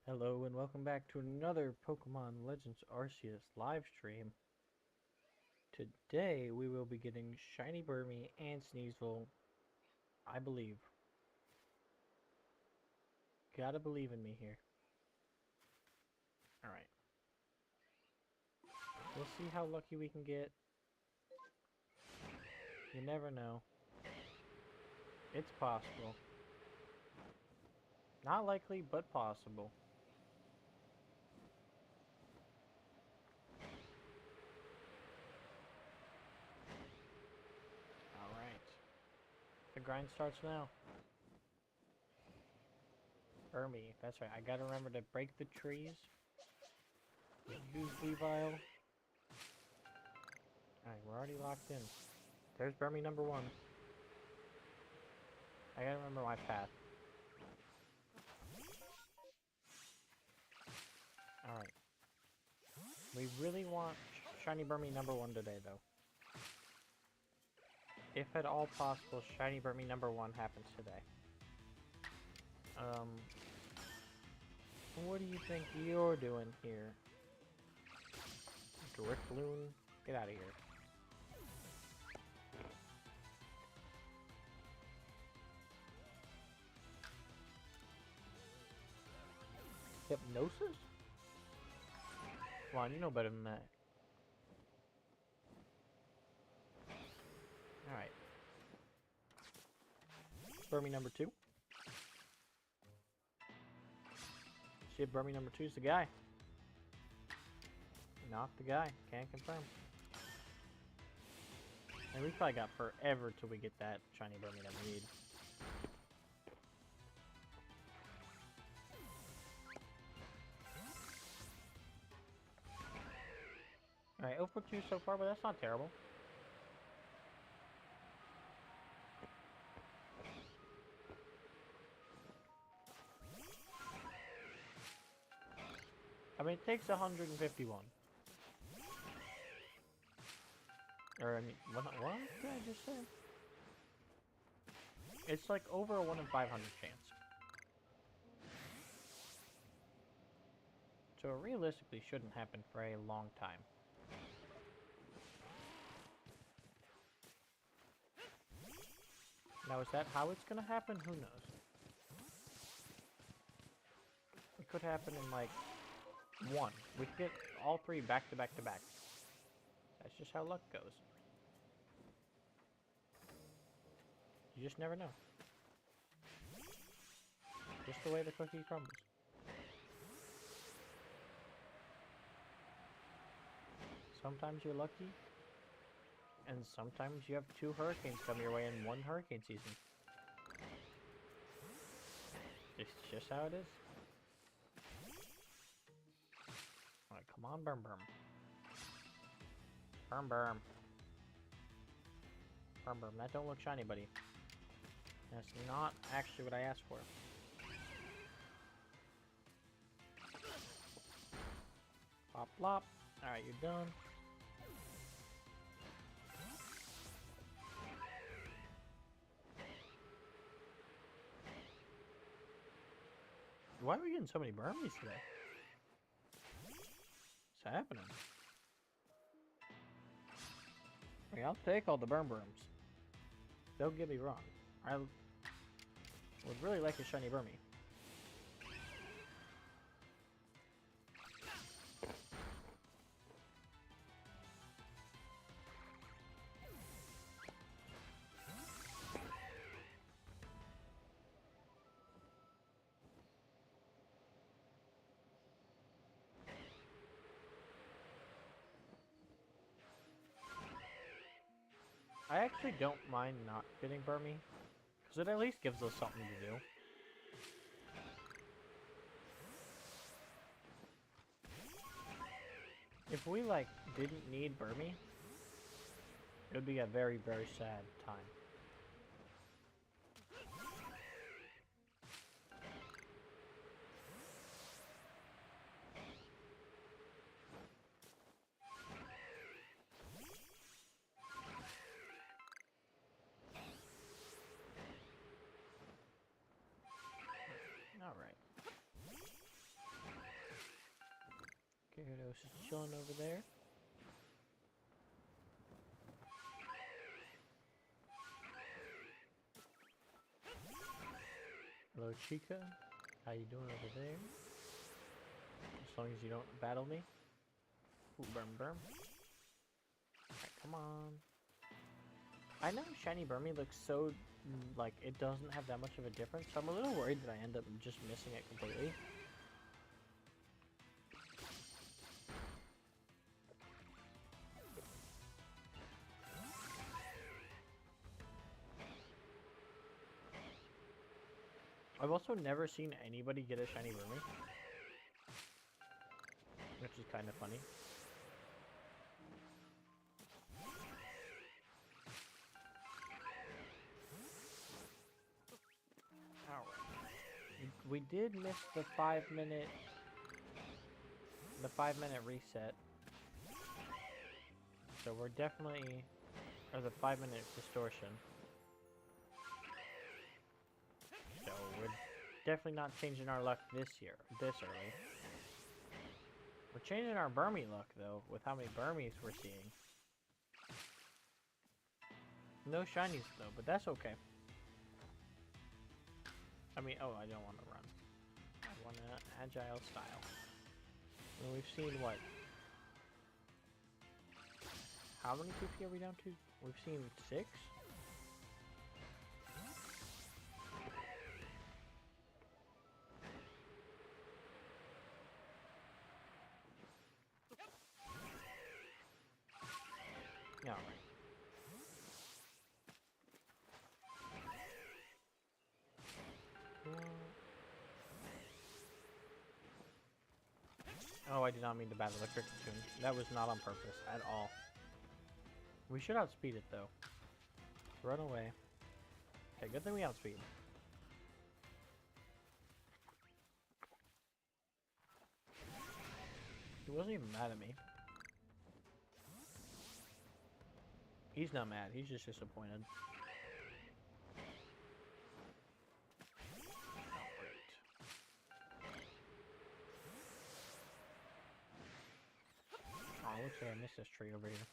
Hello and welcome back to another Pokemon Legends Arceus live stream. Today we will be getting Shiny Burmy and Sneasel, I believe. Gotta believe in me here. Alright. We'll see how lucky we can get. You never know. It's possible. Not likely, but possible. Alright. The grind starts now. Burmy, that's right. I gotta remember to break the trees. Use Weavile. Alright, we're already locked in. There's Burmy number 1. I gotta remember my path. Alright. We really want Shiny Burmy number 1 today, though. If at all possible, Shiny Burmy number 1 happens today. What do you think you're doing here? Drifloon? Get out of here. Hypnosis? Come on, you know better than that. Alright. Burmy number 2. Shit, Burmy number 2's the guy. Not the guy. Can't confirm. And we probably got forever till we get that shiny Burmy that we need. Alright, 0 for 2 so far, but that's not terrible. I mean, it takes 151. Or, I mean, what did I just say? It's like over a 1 in 500 chance. So it realistically shouldn't happen for a long time. Now, is that how it's gonna happen? Who knows? It could happen in, like, 1. We could get all 3 back to back to back. That's just how luck goes. You just never know. Just the way the cookie crumbles. Sometimes you're lucky, and sometimes you have 2 hurricanes come your way in 1 hurricane season. It's just how it is. Alright, come on, Burm. Burm. That don't look shiny, buddy. That's not actually what I asked for. Pop, plop. Alright, you're done. Why are we getting so many Burmies today? What's happening? I mean, I'll take all the Burms. Don't get me wrong. I would really like a shiny Burmy. I actually don't mind not getting Burmy, because it at least gives us something to do. If we, like, didn't need Burmy, it would be a very, very sad time. Alright. Gyarados is chilling over there. Hello, Chica. How you doing over there? As long as you don't battle me. Ooh, burn. Alright, come on. I know Shiny Burmy looks so, like, it doesn't have that much of a difference, so I'm a little worried that I end up just missing it completely. I've also never seen anybody get a Shiny Burmy, which is kind of funny. We did miss the 5-minute reset. So we're definitely, or the 5-minute distortion. So we're definitely not changing our luck this early. We're changing our Burmy luck though, with how many Burmies we're seeing. No shinies though, but that's okay. I mean, oh, I don't want to run. I want an agile style. And we've seen what? How many PP are we down to? We've seen 6? Yeah, all right. Oh, I did not mean to battle the Cricketune. That was not on purpose at all. We should outspeed it though. Run away. Okay, good thing we outspeed. He wasn't even mad at me. He's not mad, he's just disappointed. Oh, looks like I missed this tree over here.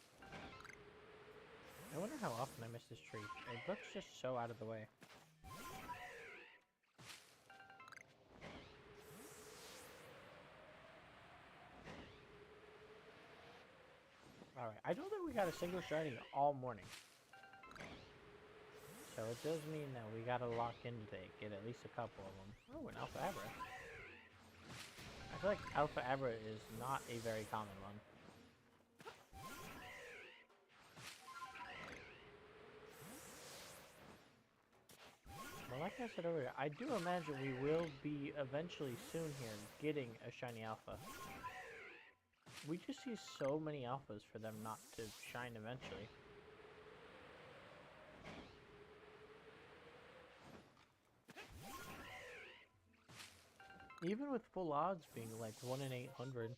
I wonder how often I miss this tree. It looks just so out of the way. Alright, I don't think we got a single shiny all morning. So it does mean that we gotta lock in today, get at least a couple of them. Oh, an Alpha Abra. I feel like Alpha Abra is not a very common one. Well, like I said earlier, I do imagine we will be eventually soon here getting a shiny alpha. We just see so many alphas for them not to shine eventually. Even with full odds being like 1 in 800,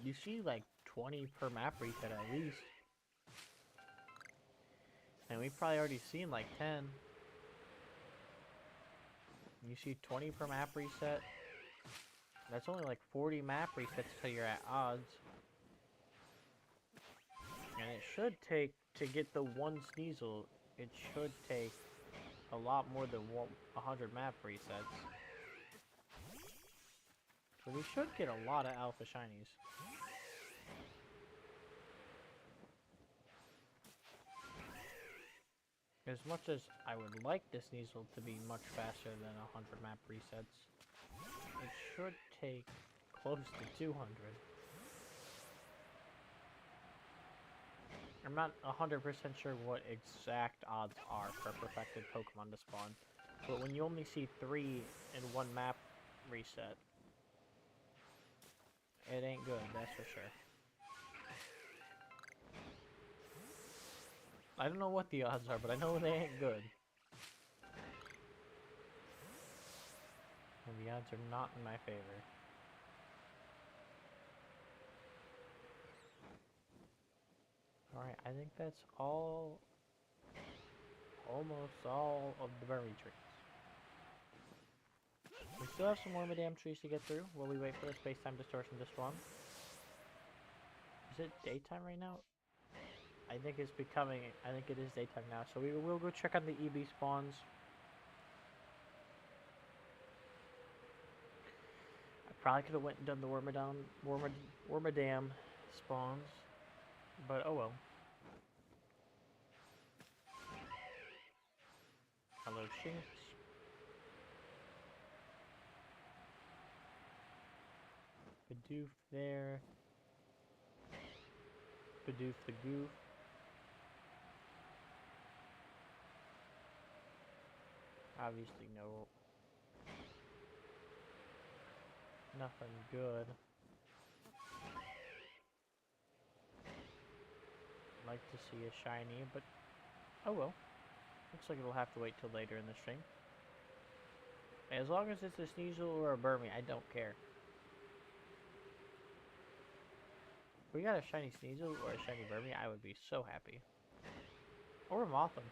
you see like 20 per map reset at least. And we've probably already seen like 10. You see 20 per map reset. That's only like 40 map resets till you're at odds. And it should take, to get the one Sneasel, it should take a lot more than 100 map resets. So we should get a lot of alpha shinies. As much as I would like this Sneasel to be much faster than 100 map resets, it should take close to 200. I'm not 100% sure what exact odds are for perfected Pokemon to spawn, but when you only see 3 in one map reset, it ain't good, that's for sure. I don't know what the odds are, but I know they ain't good. And the odds are not in my favor. Alright, I think that's all... almost all of the berry trees. We still have some more Madame trees to get through while we wait for the space-time distortion to spawn. Is it daytime right now? I think it's becoming... I think it is daytime now, so we will go check on the EB spawns. I probably could have went and done the Wormadam spawns, but oh well. Hello, Shinx. Bidoof there. Bidoof the goof. Obviously no... nothing good. I'd like to see a shiny, but oh well. Looks like it'll have to wait till later in the stream. As long as it's a Sneasel or a Burmy, I don't care. If we got a shiny Sneasel or a shiny Burmy, I would be so happy. Or a Mothim.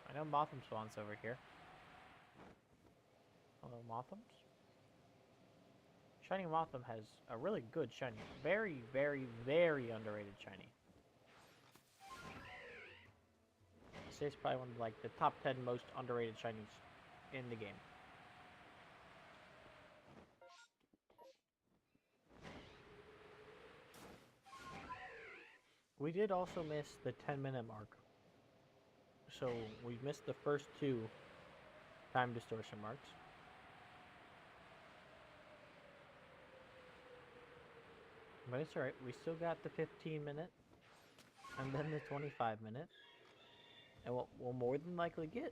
I know Mothim spawns over here. Hello, Mothams. Shiny Mothim has a really good shiny. Very, very, very underrated shiny. I'd say it's probably one of like the top 10 most underrated shinies in the game. We did also miss the 10-minute mark. So we missed the first 2 time distortion marks. But it's alright, we still got the 15-minute, and then the 25-minute, and what we'll more than likely get,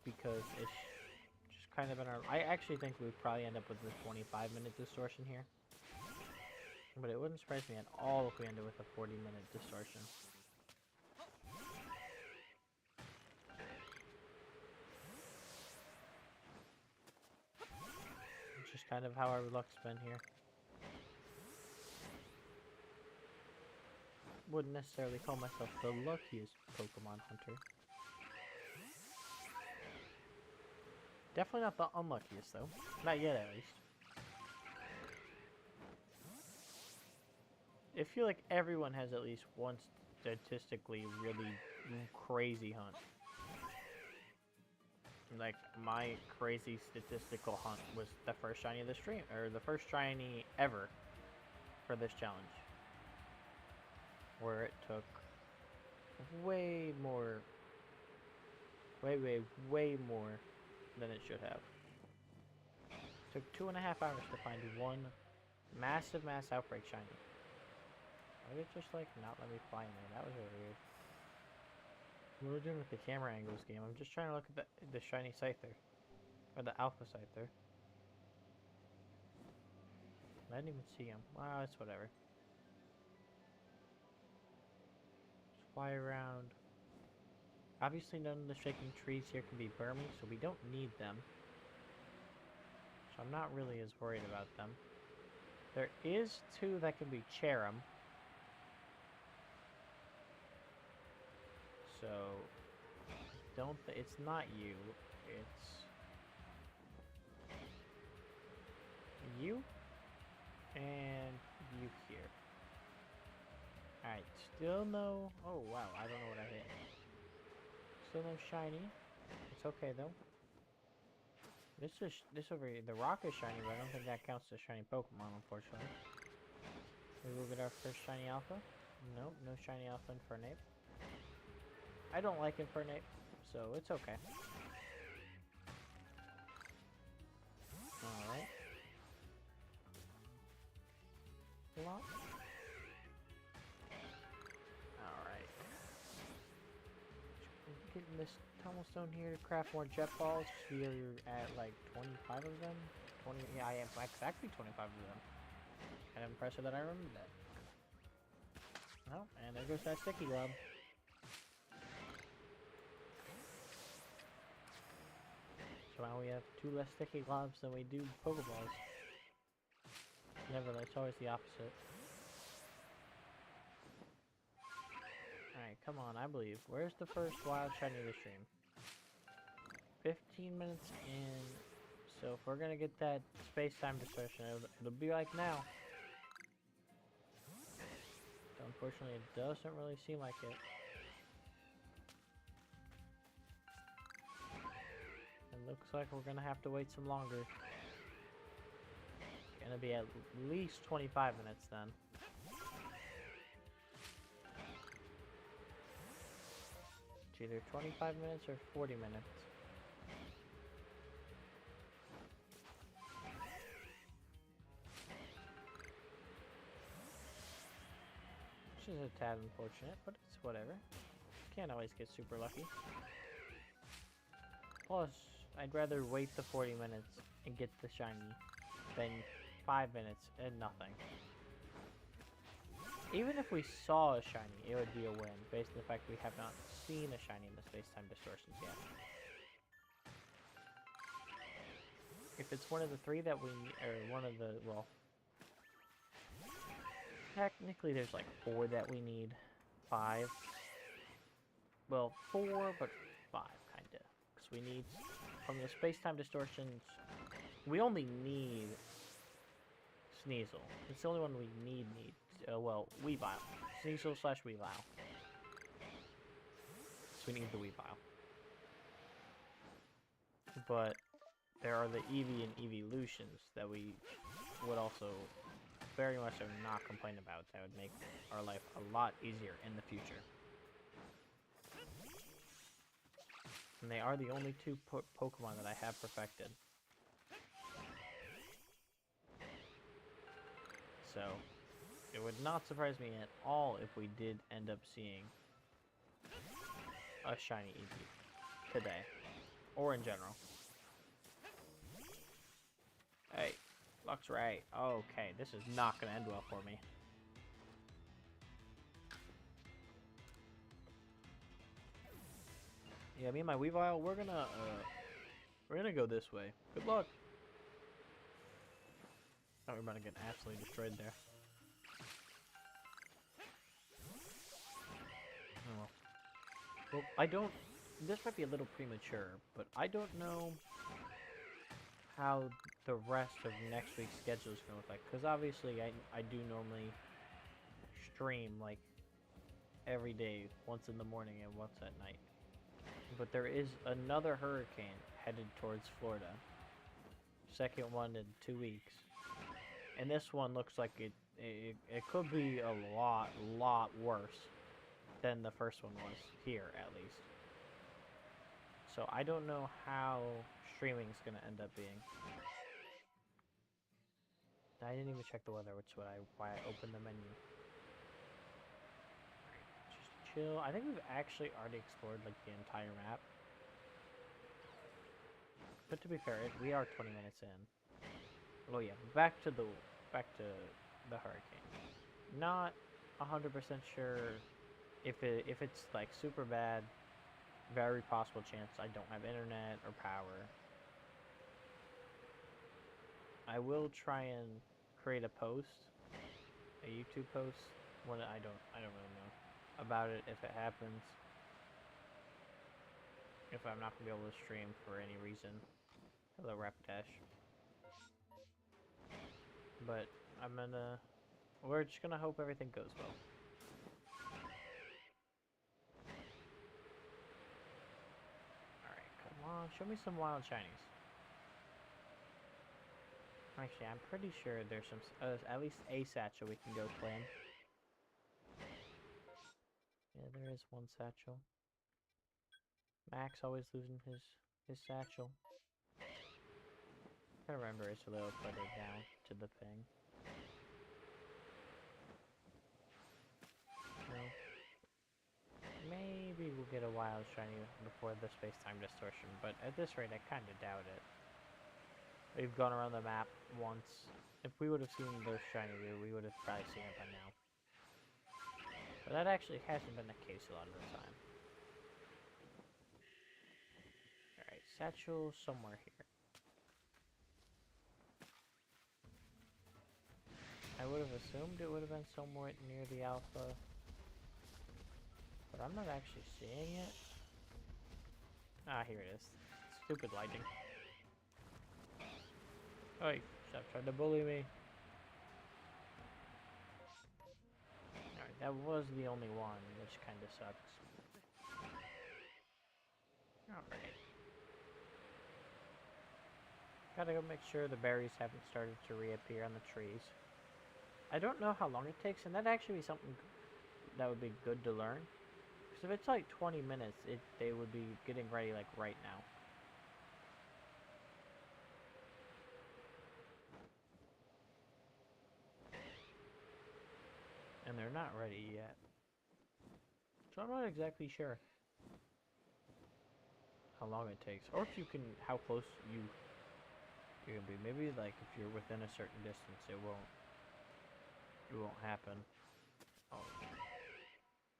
because it's just kind of in our... I actually think we'd probably end up with the 25-minute distortion here, but it wouldn't surprise me at all if we ended with a 40-minute distortion. It's just kind of how our luck's been here. Wouldn't necessarily call myself the luckiest Pokemon hunter. Definitely not the unluckiest though. Not yet at least. I feel like everyone has at least one statistically really crazy hunt. Like, my crazy statistical hunt was the first shiny of the stream, or the first shiny ever for this challenge. Where it took way more, way more than it should have. It took 2.5 hours to find one massive mass outbreak shiny. Why did it just like not let me fly in there? That was really weird. What we're doing with the camera angles game, I'm just trying to look at the shiny Scyther. Or the Alpha Scyther. I didn't even see him. Wow, it's whatever. Fly around. Obviously none of the shaking trees here can be Burmy, so we don't need them. So I'm not really as worried about them. There is 2 that can be Cherim. So it's not you, it's you and you here. Alright, still no... Oh, wow, I don't know what I hit. Still no shiny. It's okay, though. This over here, the rock is shiny, but I don't think that counts as shiny Pokemon, unfortunately. We will get our first shiny Alpha. Nope, no shiny Alpha Infernape. I don't like Infernape, so it's okay. Alright. Alright. Getting this Tumblestone here to craft more jet balls. We are at like 25 of them. 20, yeah, I am exactly 25 of them. Kind of impressive that I remembered that. Oh, and there goes that sticky glob. So now we have 2 less sticky globs than we do Pokeballs. Nevertheless, it's always the opposite. Alright, come on, I believe. Where's the first wild shiny of the stream? 15 minutes in, so So if we're gonna get that space-time distortion, it'll be like now. So unfortunately, it doesn't really seem like it. It looks like we're gonna have to wait some longer. It's gonna be at least 25 minutes then. It's either 25 minutes or 40 minutes. Which is a tad unfortunate, but it's whatever. Can't always get super lucky. Plus, I'd rather wait the 40 minutes and get the shiny than 5 minutes and nothing. Even if we saw a shiny, it would be a win, based on the fact we have not seen a shiny in the space-time distortions yet. If it's one of the three that we, or one of the, well, technically there's like 4 that we need. 5. Well, 4, but 5, kinda. Because we need, from the space-time distortions, we only need Sneasel. It's the only one we need. Well, Weavile. Sneasel / Weavile. So we need the Weavile. But there are the Eevee and Eeveelutions that we would also very much so not complain about. That would make our life a lot easier in the future. And they are the only 2 Pokemon that I have perfected. So, it would not surprise me at all if we did end up seeing a shiny Eevee today, or in general. Hey, luck's right. Okay, this is not going to end well for me. Yeah, me and my Weavile, we're gonna go this way. Good luck. Oh, we're about to get absolutely destroyed there. Oh. Well, I don't... This might be a little premature, but I don't know how the rest of next week's schedule is going to look like. Because obviously, I do normally stream, like, every day. Once in the morning and once at night. But there is another hurricane headed towards Florida. Second one in 2 weeks. And this one looks like it could be a lot worse than the first one was, here at least. So I don't know how streaming is going to end up being. I didn't even check the weather, which is why I opened the menu. Just chill. I think we've actually already explored like the entire map. But to be fair, we are 20 minutes in. Oh yeah, back to the hurricane. Not 100% sure if it's like super bad. Very possible chance I don't have internet or power. I will try and create a post, a YouTube post, when I don't really know about it if it happens. If I'm not gonna be able to stream for any reason. Hello, Rapidash. But we're just gonna hope everything goes well. Alright, come on, show me some wild shinies. Actually, I'm pretty sure there's some, at least a satchel we can go claim. Yeah, there is one satchel. Max always losing his satchel. I remember it's a little further down to the thing. No. Maybe we'll get a wild shiny before the space-time distortion, but at this rate I kinda doubt it. We've gone around the map once. If we would have seen those shiny, we would have probably seen it by now. But that actually hasn't been the case a lot of the time. Alright, satchel somewhere here. I would have assumed it would have been somewhere near the alpha. But I'm not actually seeing it. Ah, here it is. Stupid lighting. Oi, stop trying to bully me. Alright, that was the only one, which kinda sucks. Alright. Gotta go make sure the berries haven't started to reappear on the trees. I don't know how long it takes, and that'd actually be something that would be good to learn. Because if it's like 20 minutes, they would be getting ready like right now. And they're not ready yet. So I'm not exactly sure how long it takes. Or if you can, how close you can be. Maybe like if you're within a certain distance, it won't happen. Oh.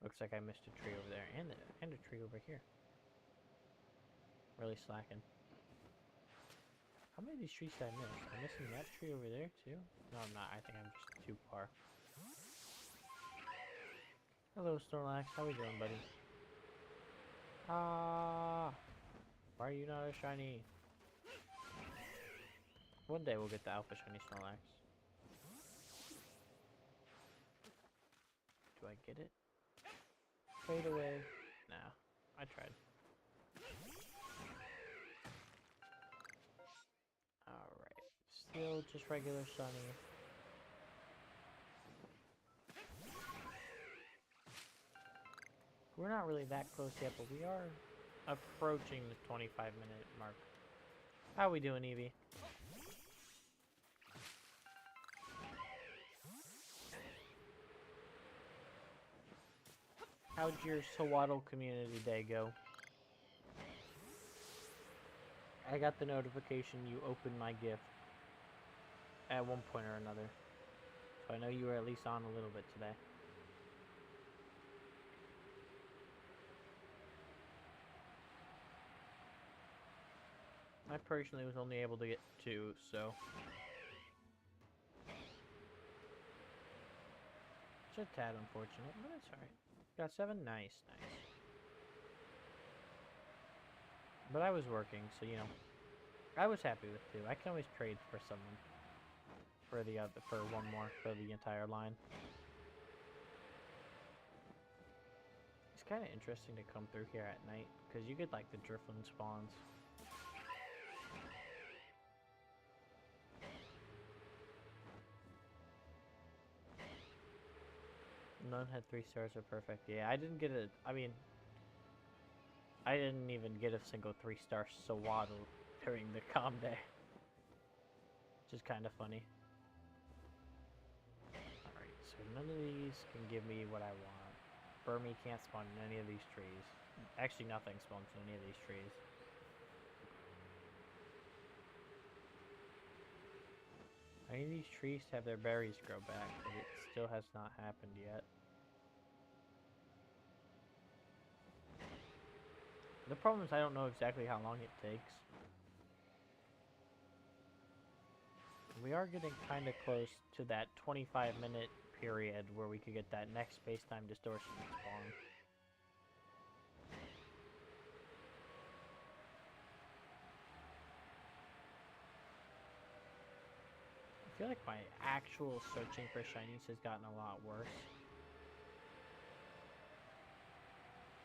Looks like I missed a tree over there, and a tree over here. Really slacking. How many of these trees did I miss? I'm missing that tree over there, too? No, I'm not. I think I'm just too far. Hello, Snorlax. How we doing, buddy? Ah! Why are you not a shiny? One day we'll get the Alpha Shiny Snorlax. Do I get it? Fade away. Nah, I tried. Alright. Still just regular Sunny. We're not really that close yet, but we are approaching the 25-minute mark. How we doing, Eevee? How'd your Sawaddle community day go? I got the notification you opened my gift at one point or another. So I know you were at least on a little bit today. I personally was only able to get 2, so... It's a tad unfortunate, but it's alright. Got 7? Nice, nice. But I was working, so you know, I was happy with 2. I can always trade for someone. For one more, for the entire line. It's kind of interesting to come through here at night, because you get like the Drifloon spawns. None had 3 stars or perfect. Yeah, I didn't get a... I mean... I didn't even get a single 3-star Sawaddle during the calm day. Which is kind of funny. Alright, so none of these can give me what I want. Burmy can't spawn in any of these trees. Actually, nothing spawns in any of these trees. I need these trees to have their berries grow back, but it still has not happened yet. The problem is I don't know exactly how long it takes. We are getting kind of close to that 25-minute period where we could get that next space-time distortion spawn. I feel like my actual searching for shinies has gotten a lot worse.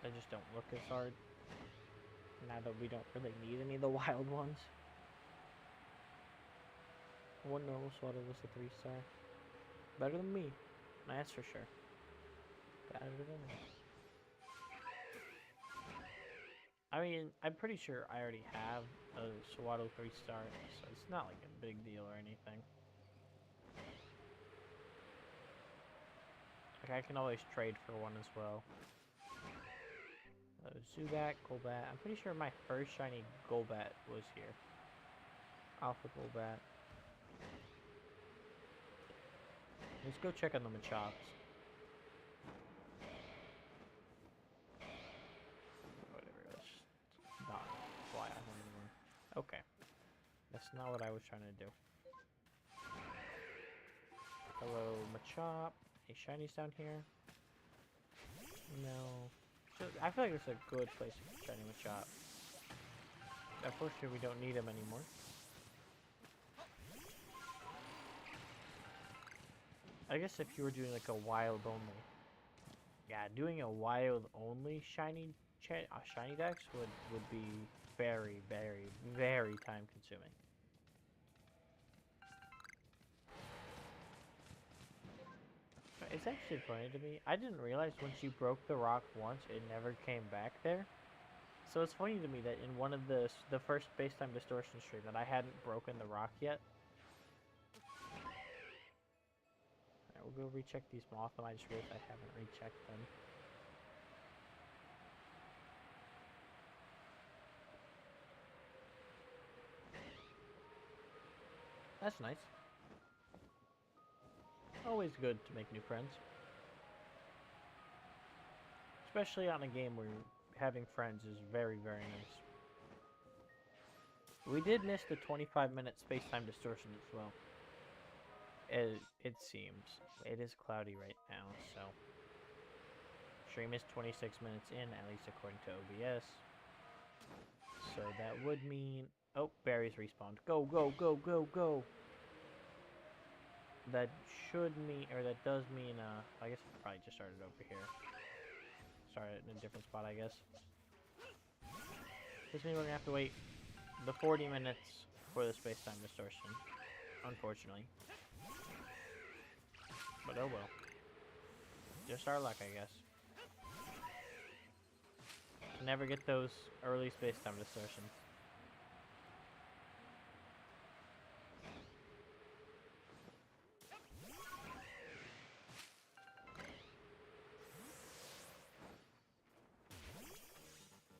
They just don't look as hard. Now that we don't really need any of the wild ones. One normal Swaddle was a 3-star. Better than me. That's for sure. Better than me. I mean, I'm pretty sure I already have a Swaddle 3-star, so it's not like a big deal or anything. Like, I can always trade for one as well. Zubat, Golbat. I'm pretty sure my first shiny Golbat was here. Alpha Golbat. Let's go check on the Machops. Whatever, let's not fly out anymore. Okay. That's not what I was trying to do. Hello, Machop. Any shinies down here? No. So, I feel like it's a good place to get shiny Machop. Unfortunately, we don't need him anymore. I guess if you were doing like a wild only. Yeah, doing a wild only shiny dex would be very, very, very time consuming. It's actually funny to me. I didn't realize once you broke the rock once, it never came back there. So it's funny to me that in one of the first Space-Time Distortion stream that I hadn't broken the rock yet. Alright, we'll go recheck these Motham. I just realized I haven't rechecked them. That's nice. Always good to make new friends. Especially on a game where having friends is very, very nice. We did miss the 25-minute space-time distortion as well. It seems. It is cloudy right now, so... Stream is 26 minutes in, at least according to OBS. So that would mean... Oh, berries respawned. Go, go, go, go, go! That should mean... Or that does mean, I guess I probably just started over here. Started in a different spot, I guess. This means we're gonna have to wait the 40 minutes for the space-time distortion. Unfortunately. But oh well. Just our luck, I guess. Never get those early space-time distortions.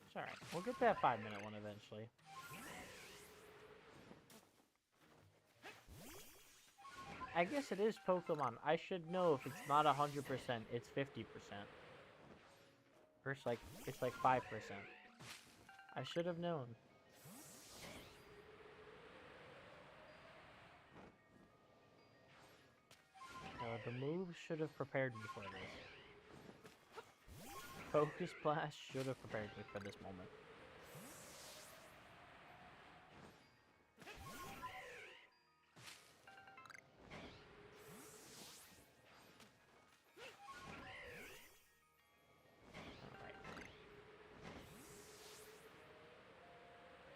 It's alright. We'll get that 5-minute one eventually. I guess it is Pokemon. I should know if it's not 100%, it's 50%. Or it's like 5%. I should have known. The moves should have prepared me for this. Focus Blast should have prepared me for this moment.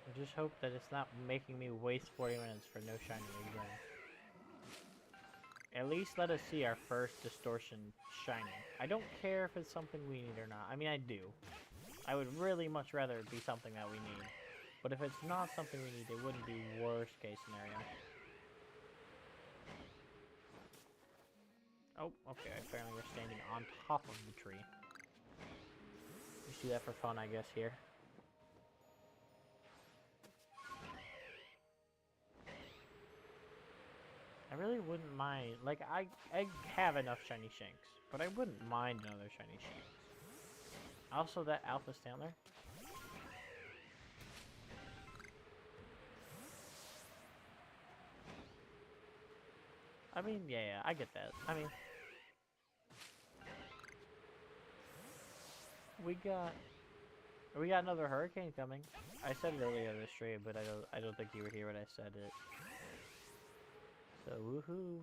I just hope that it's not making me waste 40 minutes for no shiny again. At least let us see our first Distortion shiny. I don't care if it's something we need or not. I mean, I do. I would really much rather it be something that we need. But if it's not something we need, it wouldn't be worst case scenario. Oh, okay. Apparently we're standing on top of the tree. You see that for fun, I guess, here. I really wouldn't mind, like, I have enough shiny Shanks, but I wouldn't mind another shiny Shanks. Also, that Alpha Stantler. I mean, yeah, I get that. I mean, we got another hurricane coming. I said it earlier this stream, but I don't think you were here when I said it. So woohoo!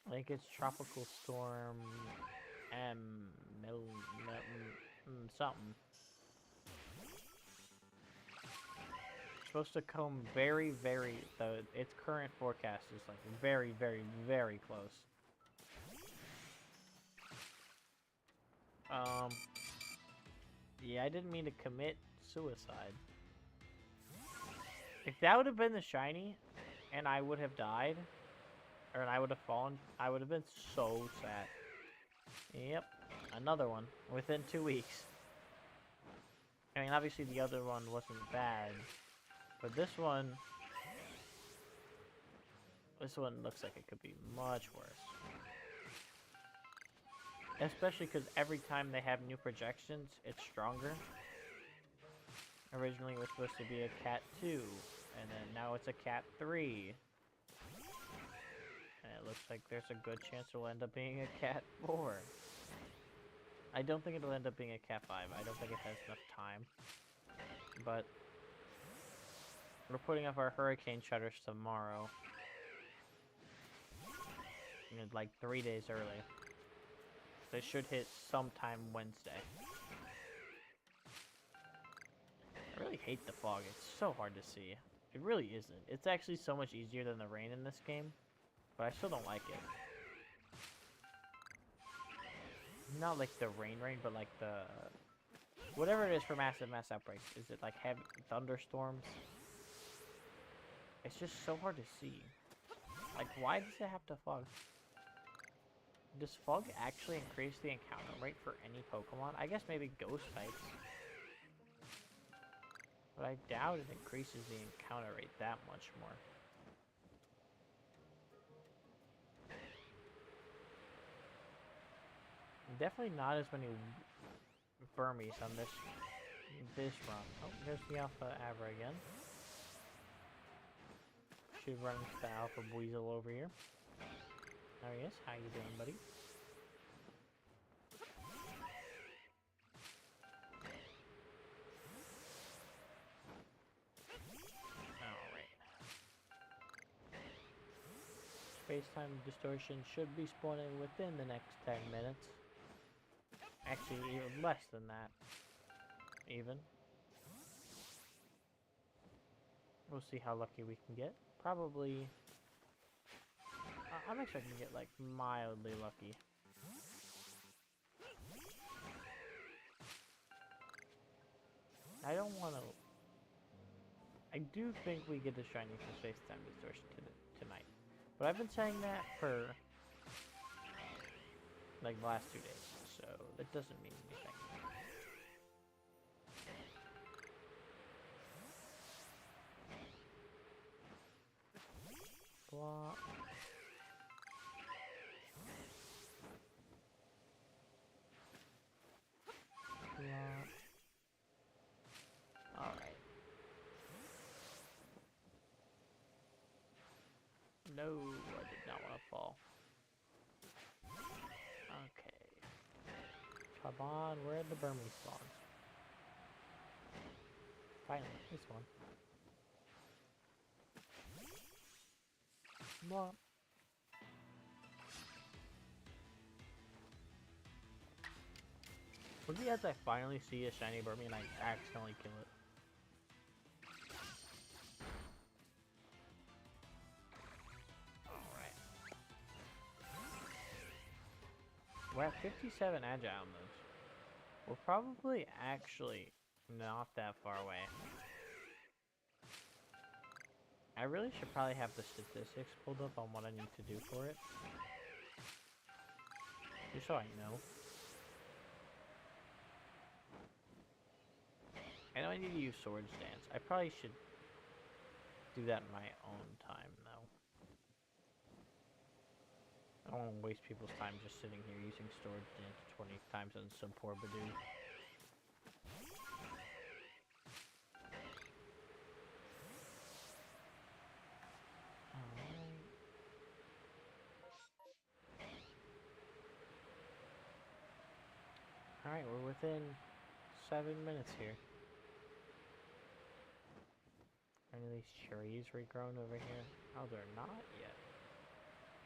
I think it's Tropical Storm something. It's supposed to come very, very. Its current forecast is like very, very, very close. Yeah, I didn't mean to commit suicide. If that would have been the shiny, and I would have died, or I would have fallen, I would have been so sad. Yep, another one within 2 weeks. I mean, obviously the other one wasn't bad, but this one looks like it could be much worse. Especially because every time they have new projections, it's stronger. Originally it was supposed to be a Cat 2, and then now it's a Cat 3. And it looks like there's a good chance it'll end up being a Cat 4. I don't think it'll end up being a Cat 5. I don't think it has enough time. But we're putting up our Hurricane Shutters tomorrow. like 3 days early. They should hit sometime Wednesday. I really hate the fog. It's so hard to see. It really isn't. It's actually so much easier than the rain in this game, but I still don't like it. Not like the rain, but like the... whatever it is for mass outbreaks. Is it like heavy thunderstorms? It's just so hard to see. Like, why does it have to fog? Does fog actually increase the encounter rate for any Pokemon? I guess maybe ghost types. But I doubt it increases the encounter rate that much more. Definitely not as many Burmies on this run. Oh, there's the Alpha Abra again. Should run into the Alpha Weasel over here. There he is. How you doing, buddy? Alright. Space-time distortion should be spawning within the next 10 minutes. Actually, even less than that. Even. We'll see how lucky we can get. Probably... I'm expecting to get, like, mildly lucky. I don't want to... I do think we get the shiny for Space-Time Distortion tonight. But I've been saying that for, like, the last 2 days. So, that doesn't mean anything. Blah. Alright. No, I did not want to fall. Okay. Come on, where are the Burmese spawns? Finally, this one. Blah. Would be as I finally see a shiny Burmese and I accidentally kill it. Alright. We're at 57 agile moves. We're probably actually not that far away. I really should probably have the statistics pulled up on what I need to do for it. Just so I know. I know I need to use Sword Dance. I probably should do that in my own time, though. I don't want to waste people's time just sitting here using Sword Dance 20 times on some poor Badoo. Alright, we're within 7 minutes here. Any of these cherries regrown over here? Oh, they're not yet.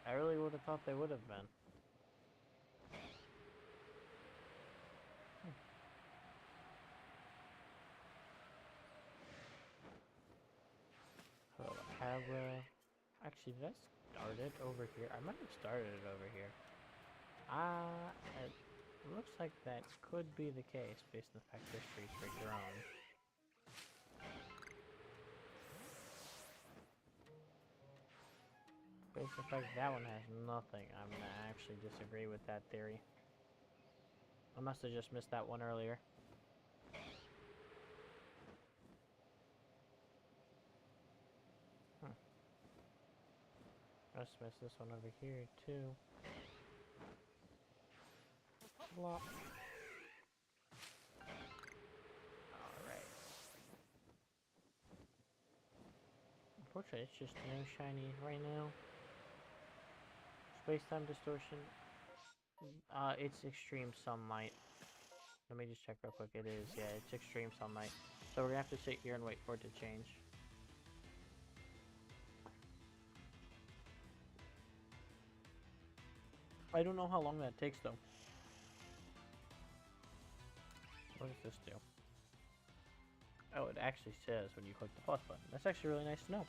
I really would have thought they would have been. Oh, actually, did I start it over here? I might have started it over here. It looks like that could be the case based on the fact this tree's regrown. Based on the fact that one has nothing, I'm gonna actually disagree with that theory. I must have just missed that one earlier. I just missed this one over here too. Blah. Alright. Unfortunately, it's just no shiny right now. Space-time distortion. It's extreme sunlight. Let me just check real quick. It is, yeah, it's extreme sunlight. So we're gonna have to sit here and wait for it to change. I don't know how long that takes though. What does this do? Oh, it actually says when you click the plus button. That's actually really nice to know.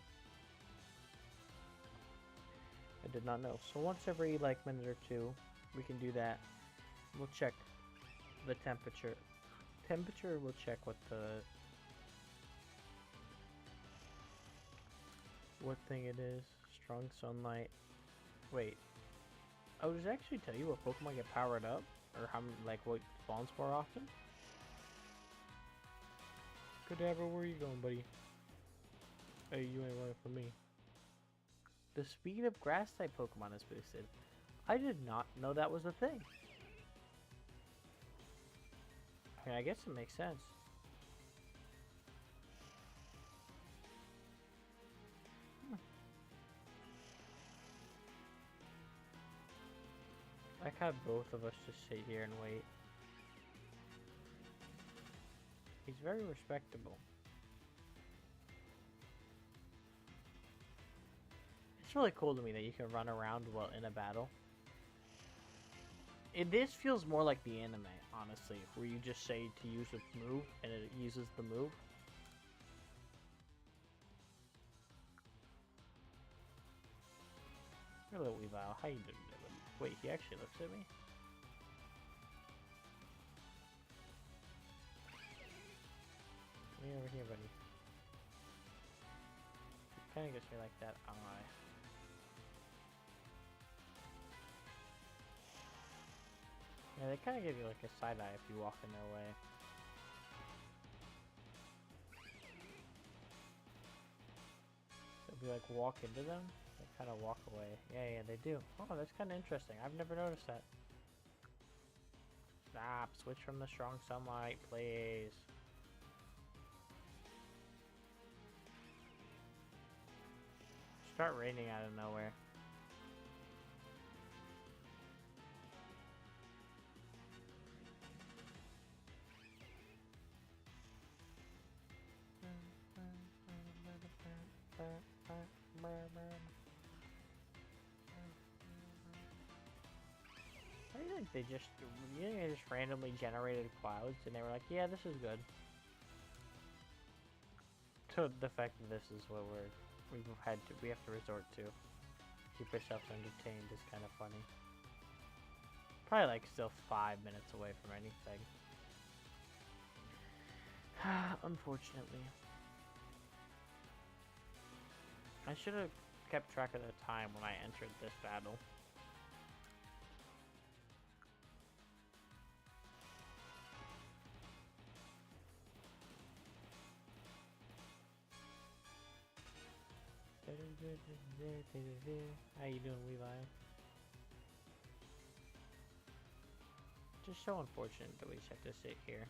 I did not know. So once every like minute or two, we can do that. We'll check the temperature. We'll check what thing it is. Strong sunlight. Wait. Oh, does it actually tell you what Pokemon get powered up? Or how like what spawns more often? Kadabra, where are you going, buddy? Hey, you ain't running from me. The speed of grass type Pokemon is boosted. I did not know that was a thing. I mean, I guess it makes sense. I could have both of us just sit here and wait. He's very respectable. It's really cool to me that you can run around while in a battle. This feels more like the anime, honestly, where you just say to use a move and it uses the move. Hello, Weavile. How you doing? Wait, he actually looks at me? Come here over here, buddy. He kind of gets me like that eye. Yeah, they kind of give you like a side eye if you walk in their way. So if you like walk into them, they kind of walk away. Yeah, they do. Oh, that's kind of interesting. I've never noticed that. Stop. Switch from the strong sunlight, please. Start raining out of nowhere. I think they just, randomly generated clouds and they were like, yeah, this is good. So the fact that this is what we have to resort to keep ourselves entertained is kind of funny. Probably like still 5 minutes away from anything. Unfortunately. I should have kept track of the time when I entered this battle. How you doing, Levi? Just so unfortunate that we just have to sit here.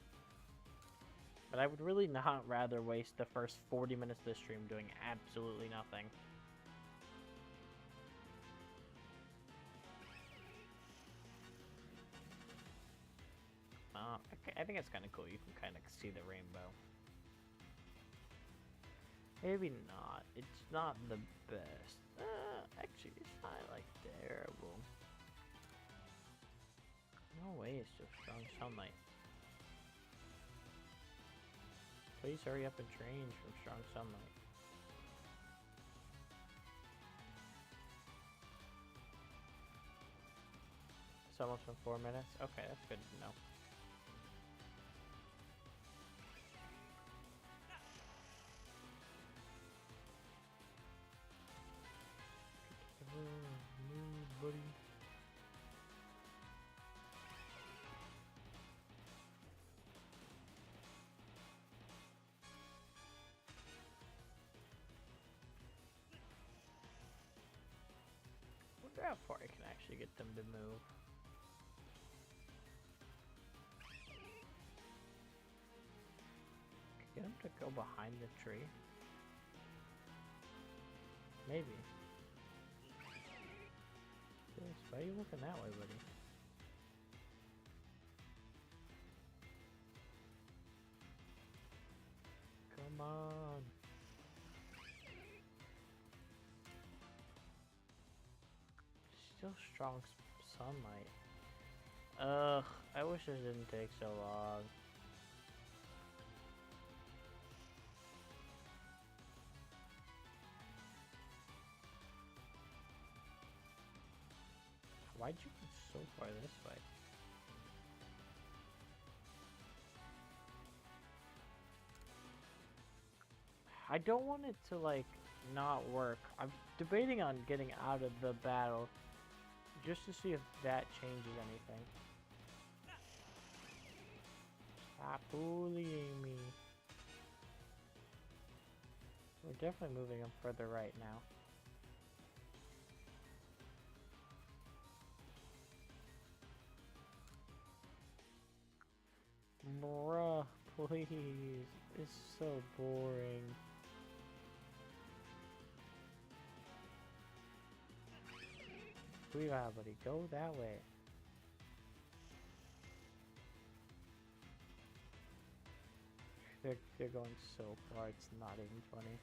But I would really not rather waste the first 40 minutes of the stream doing absolutely nothing. I think it's kind of cool. You can kind of see the rainbow. Maybe not. It's not the best. Actually, it's not like terrible. No way, it's just strong sunlight. Please hurry up and change from strong sunlight. It's almost been 4 minutes. Okay, that's good to know. Buddy. Wonder how far I can actually get them to move. Get them to go behind the tree? Maybe. Why are you looking that way, buddy? Come on. Still strong sunlight. Ugh, I wish this didn't take so long. Why'd you go so far this way? I don't want it to, like, not work. I'm debating on getting out of the battle just to see if that changes anything. Stop bullying me. We're definitely moving them further right now. Bruh, please. It's so boring. Yeah, buddy, go that way. They're going so far, it's not even funny.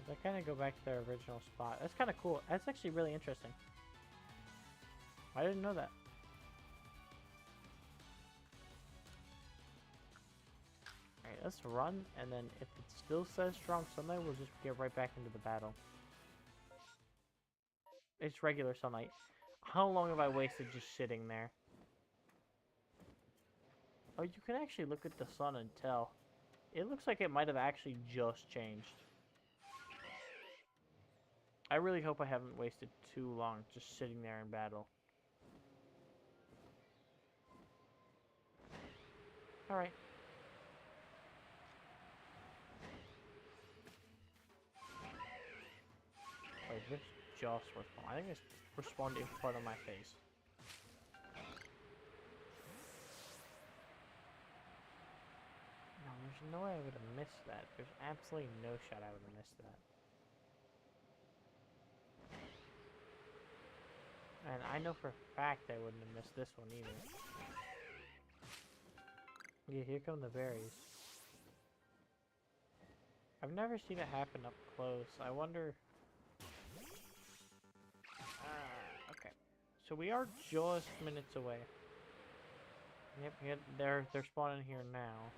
They kind of go back to their original spot. That's kind of cool. That's actually really interesting. I didn't know that. Alright, let's run, and then if it still says strong sunlight, we'll just get right back into the battle. It's regular sunlight. How long have I wasted just sitting there? Oh, you can actually look at the sun and tell. It looks like it might have actually just changed. I really hope I haven't wasted too long just sitting there in battle. Alright. Wait, this just respawned. I think it's respawned in front of my face. No, there's no way I would have missed that. There's absolutely no shot I would have missed that. And I know for a fact I wouldn't have missed this one either. Yeah, here come the berries. I've never seen it happen up close. I wonder... okay. So we are just minutes away. Yep, they're spawning here now.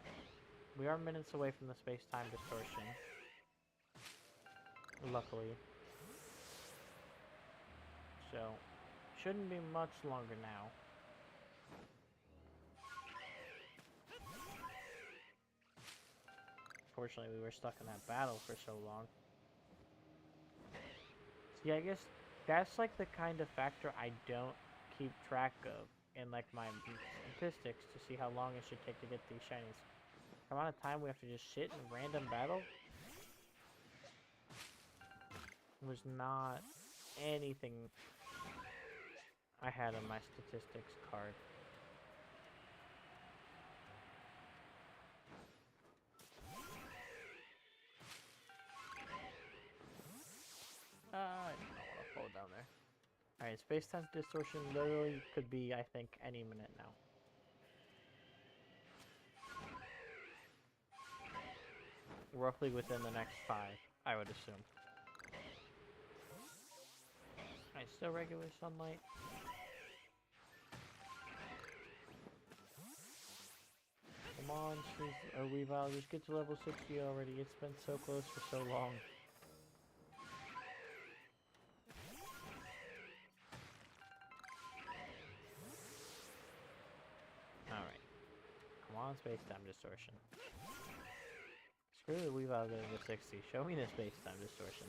We are minutes away from the space-time distortion. Luckily. So... shouldn't be much longer now. Fortunately, we were stuck in that battle for so long. So yeah, I guess that's like the kind of factor I don't keep track of in like my statistics to see how long it should take to get these shinies. The amount of time we have to just sit in random battle was not anything I had on my statistics card. I don't want to fall down there. Alright, space-time distortion literally could be, I think, any minute now. Roughly within the next 5, I would assume. Alright, still regular sunlight. Come on, Weavile, just get to level 60 already. It's been so close for so long. Alright. Come on, space-time distortion. Screw the Weavile getting to 60. Show me the space-time distortion.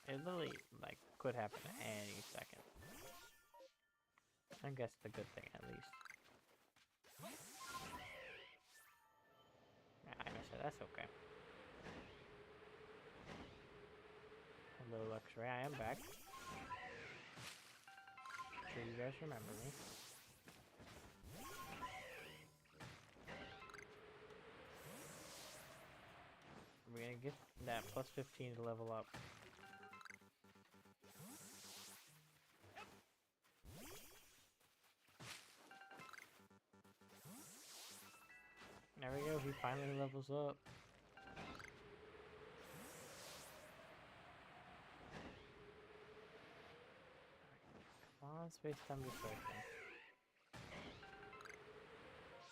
It literally, like, could happen any second. I guess it's a good thing, at least. I missed it, that's okay. Hello, Luxray, I am back. I'm sure you guys remember me. we're gonna get that plus 15 to level up. There we go, he finally levels up. Come on, space-time distortion.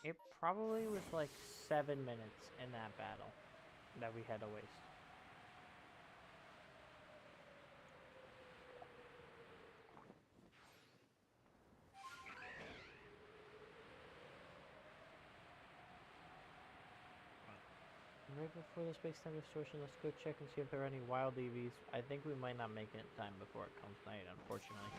It probably was like 7 minutes in that battle that we had to waste. Right before the space-time distortion, let's go check and see if there are any wild EVs. I think we might not make it in time before it comes night, unfortunately.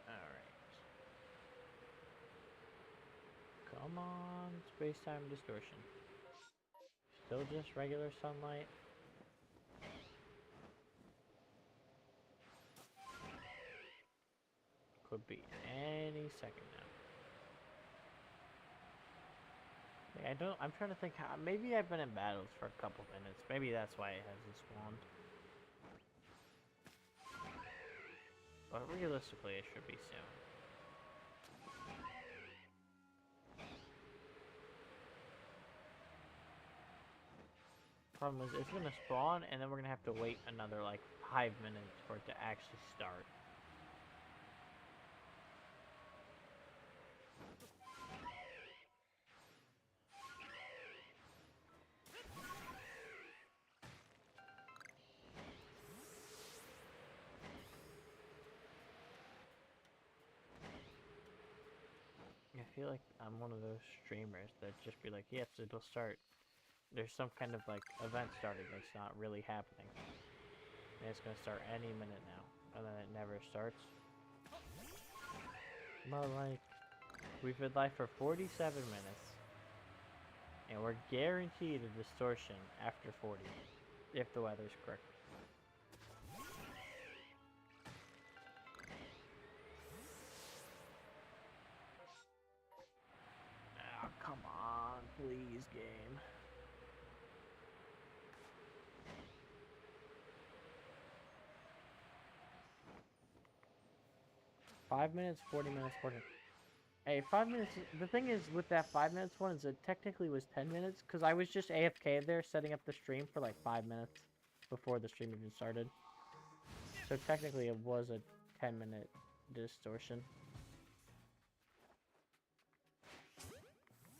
Alright. Come on, space-time distortion. Still just regular sunlight. Could be any second now. I'm trying to think how, maybe I've been in battles for a couple minutes. Maybe that's why it hasn't spawned. But realistically, it should be soon. Problem is, it's gonna spawn, and then we're gonna have to wait another like 5 minutes for it to actually start. I feel like I'm one of those streamers that just be like, yes, it'll start. There's some kind of like event starting that's not really happening. And it's gonna start any minute now. And then it never starts. But like, we've been live for 47 minutes. And we're guaranteed a distortion after 40. If the weather's correct. Oh, come on, please, game. Five minutes, 40 minutes, 40. Hey, 5 minutes. The thing is, with that 5 minutes one, is it technically was 10 minutes because I was just AFK there setting up the stream for like 5 minutes before the stream even started. So technically, it was a 10-minute distortion.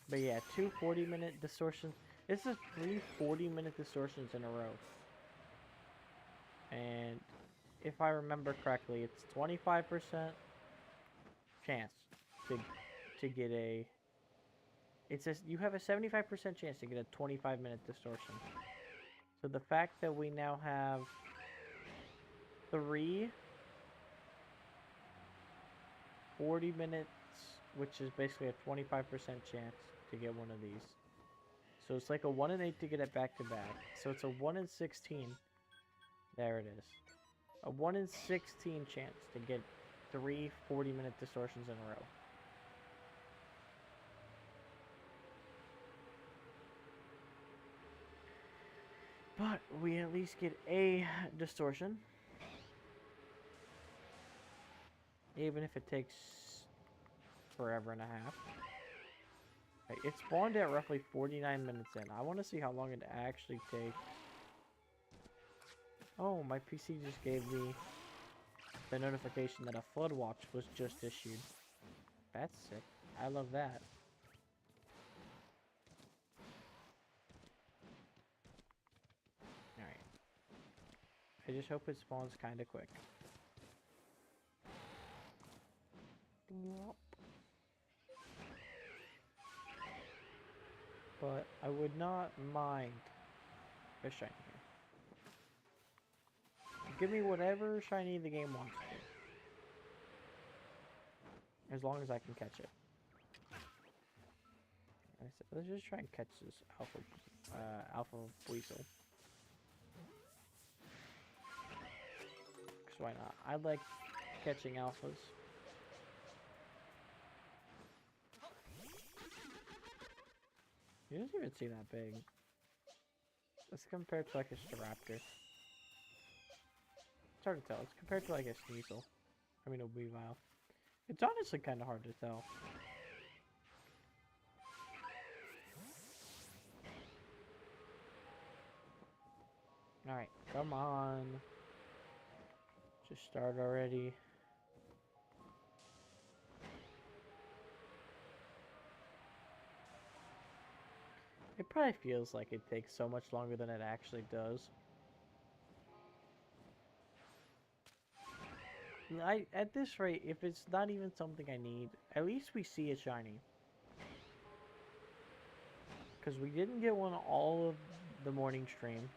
But yeah, 2 40-minute distortions. This is 3 40-minute distortions in a row. And if I remember correctly, it's 25% chance to get a... It says you have a 75% chance to get a 25-minute distortion. So the fact that we now have 3 40 minutes, which is basically a 25% chance to get one of these. So it's like a 1 in 8 to get it back to back. So it's a 1 in 16. There it is. A 1 in 16 chance to get 3 40-minute distortions in a row. But we at least get a distortion. Even if it takes forever and a half. Okay, it spawned at roughly 49 minutes in. I want to see how long it actually takes. Oh, my PC just gave me the notification that a flood watch was just issued. That's sick. I love that. Alright. I just hope it spawns kind of quick. Yep. But I would not mind a shiny here. Give me whatever shiny the game wants to. As long as I can catch it. Let's just try and catch this alpha weasel. why not? I like catching alphas. He doesn't even seem that big. Let's compare it to like a Staraptor. It's hard to tell. It's compared to like a Sneasel. I mean a Weavile. It's honestly kind of hard to tell. Alright, come on. Just start already. It probably feels like it takes so much longer than it actually does. At this rate, if it's not even something I need, at least we see a shiny. Because we didn't get one all of the morning stream.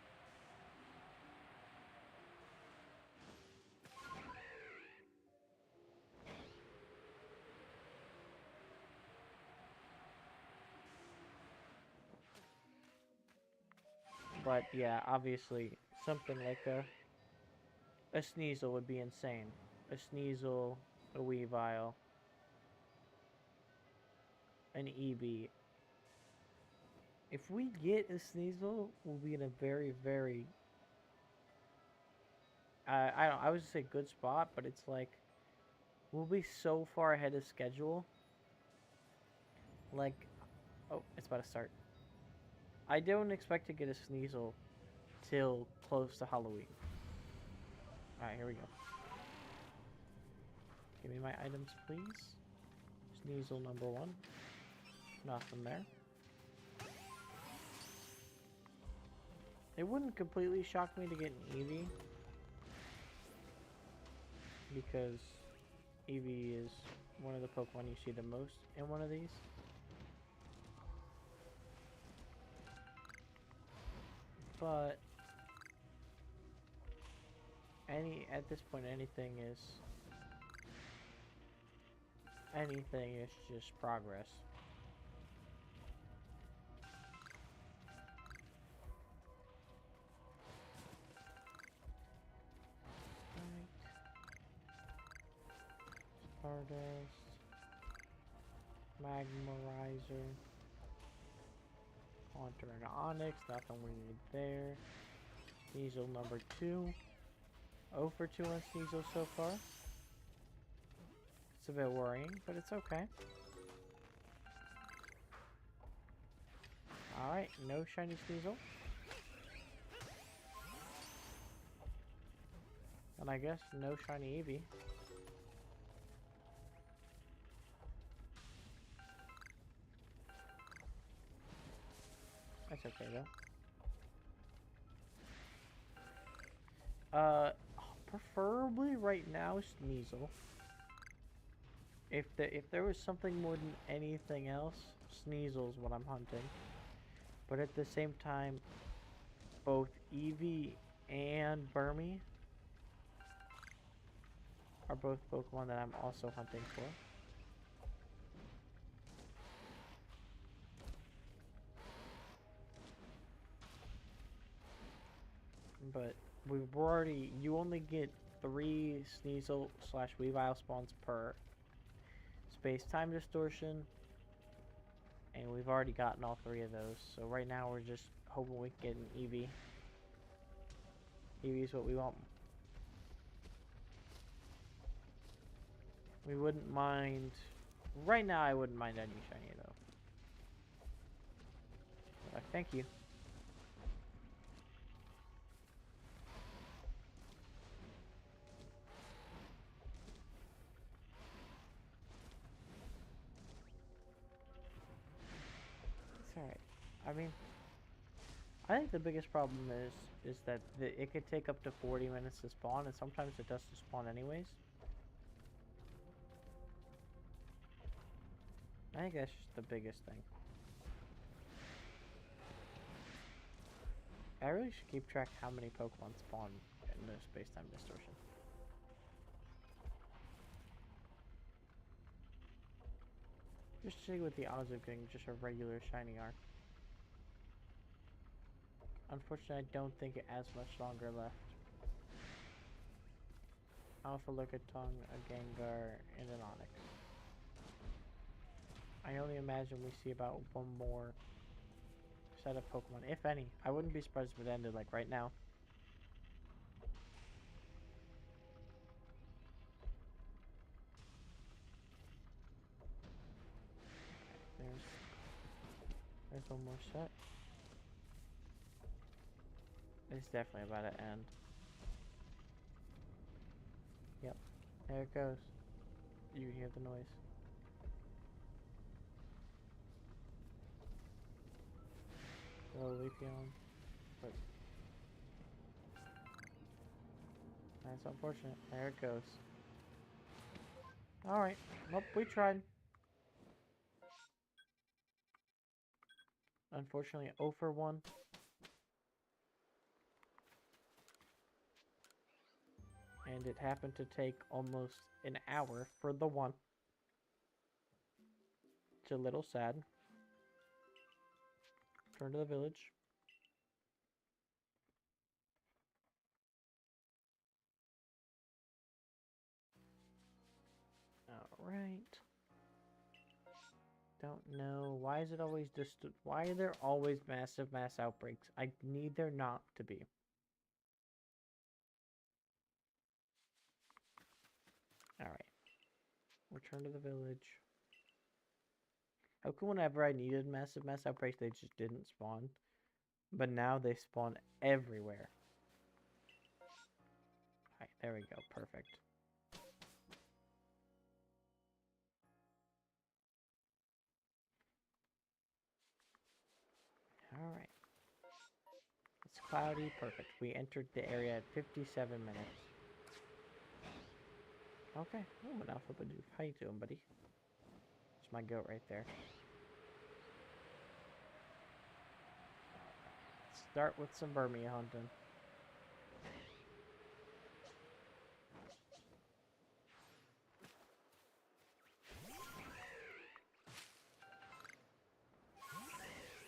But yeah, obviously, something like a Sneasel would be insane. A Sneasel, a Weavile, an EV. If we get a Sneasel, we'll be in a very, very... I was gonna say good spot, but it's like... We'll be so far ahead of schedule. Like... Oh, it's about to start. I don't expect to get a Sneasel till close to Halloween. Alright, here we go. Give me my items, please. Sneasel number 1. Nothing there. It wouldn't completely shock me to get an Eevee. Because Eevee is one of the Pokemon you see the most in one of these. But at this point anything is just progress. Stardust, Magmarizer, Haunter and Onyx, nothing we need there. Sneasel number 2. 0 for 2 on Sneasel so far. It's a bit worrying, but it's okay. Alright, no shiny Sneasel. And I guess no shiny Eevee. That's okay though. Preferably right now Sneasel. If there was something more than anything else, Sneasel's what I'm hunting. But at the same time, both Eevee and Burmy are both Pokemon that I'm also hunting for. But you only get 3 Sneasel / Weavile spawns per space-time distortion, and we've already gotten all 3 of those. So right now we're just hoping we can get an Eevee. Eevee's what we want. We wouldn't mind... Right now I wouldn't mind any shiny though. Thank you. Alright. I mean, I think the biggest problem is that it could take up to 40 minutes to spawn, and sometimes it does to spawn anyways. I think that's just the biggest thing. I really should keep track how many Pokemon spawn in the space-time distortion. Just see what the odds of getting just a regular shiny are. Unfortunately, I don't think it has much longer left. Alpha Lickitung, a Gengar, and an Onix. I only imagine we see about one more set of Pokemon, if any. I wouldn't be surprised if it ended like right now. There's one more set. It's definitely about to end. Yep, there it goes. You hear the noise. Little Leafeon, but that's unfortunate. There it goes. Alright, well, we tried. Unfortunately, 0 for 1. And it happened to take almost an hour for the one. It's a little sad. Turn to the village. Alright. Don't know. Why is it always why are there always massive mass outbreaks? I need there not to be. Alright. Return to the village. How come whenever I needed massive mass outbreaks, they just didn't spawn? But now they spawn everywhere. Alright, there we go. Perfect. Alright. It's cloudy. Perfect. We entered the area at 57 minutes. Okay. Oh, an Alpha Bidoof. How you doing, buddy? There's my goat right there. Start with some Burmia hunting.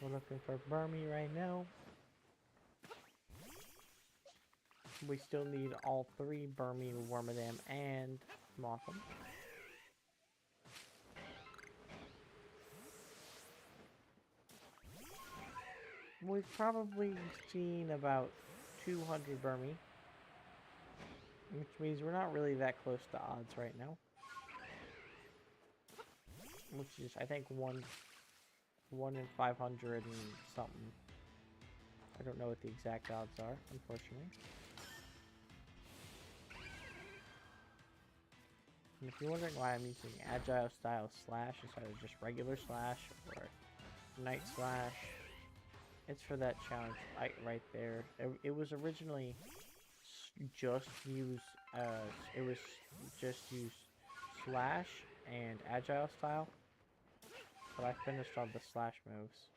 We're looking for Burmia right now. We still need all 3 Burmia, Wormadam, and Mothim. We've probably seen about 200 Burmia, which means we're not really that close to odds right now. Which is, I think, 1 in 500 and something. I don't know what the exact odds are, unfortunately. And if you're wondering why I'm using Agile Style Slash instead of just regular Slash or Night Slash, it's for that challenge right there. It was originally just use Slash and Agile Style, but I finished all the Slash moves.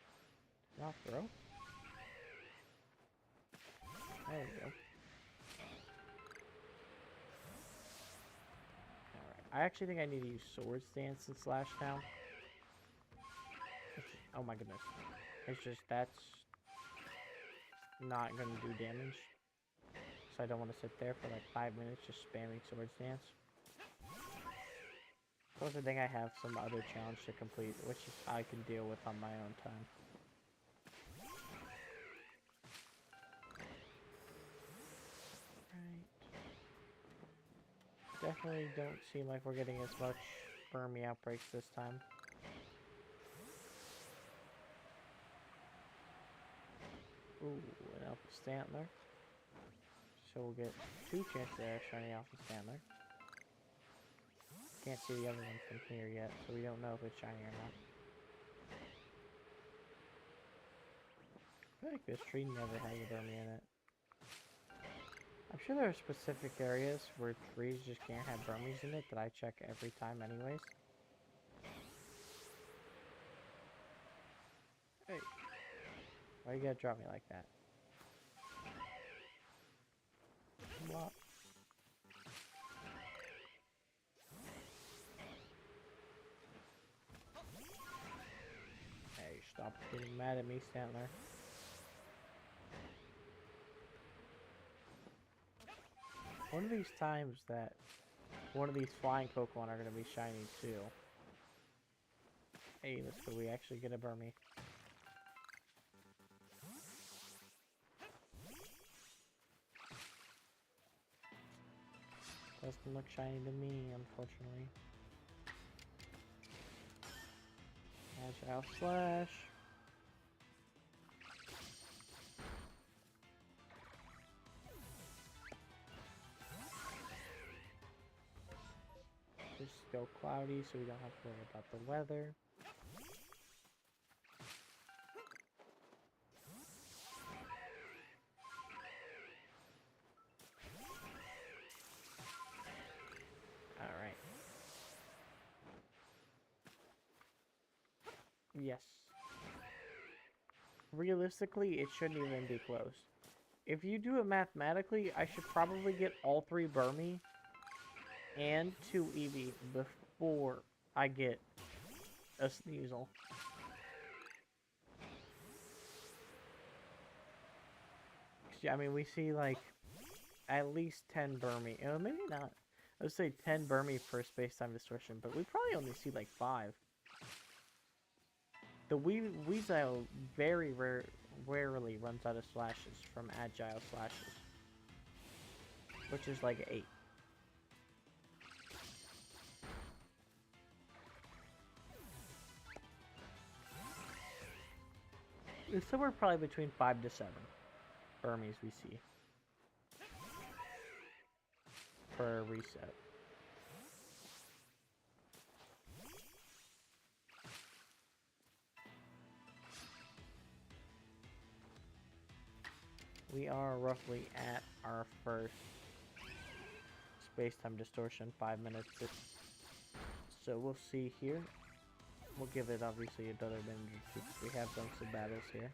Did not throw? There we go. I actually think I need to use Sword Stance and Slash now. Oh my goodness. It's just, that's not going to do damage. So I don't want to sit there for like 5 minutes just spamming Sword Stance. Plus I think I have some other challenge to complete, which I can deal with on my own time. Definitely don't seem like we're getting as much Burmia outbreaks this time. Ooh, an Alpha Stantler. So we'll get 2 chances there, shiny Alpha Stantler. Can't see the other one from here yet, so we don't know if it's shiny or not. I feel like this tree never has a Burmia in it. I'm sure there are specific areas where trees just can't have Burmies in it that I check every time anyways. Hey. Why you gotta drop me like that? What? Hey, stop getting mad at me, Stantler. One of these times that one of these flying Pokemon are going to be shiny too. Hey, let's go. We actually get a Burmy. Doesn't look shiny to me, unfortunately. Agile Slash. Just go cloudy so we don't have to worry about the weather. Alright. Yes. Realistically, it shouldn't even be close. If you do it mathematically, I should probably get all 3 Burmy and 2 Eevee before I get a Sneasel. I mean, we see like at least 10 Burmy. Maybe not. I would say 10 Burmy for Space-Time Distortion, but we probably only see like 5. The Weezile very rarely runs out of slashes from Agile Slashes, which is like 8. It's somewhere probably between 5 to 7 Burmies we see for a reset. We are roughly at our first Space-Time Distortion, 5 minutes. So we'll see here. We'll give it obviously another minute or two because we have done some battles here.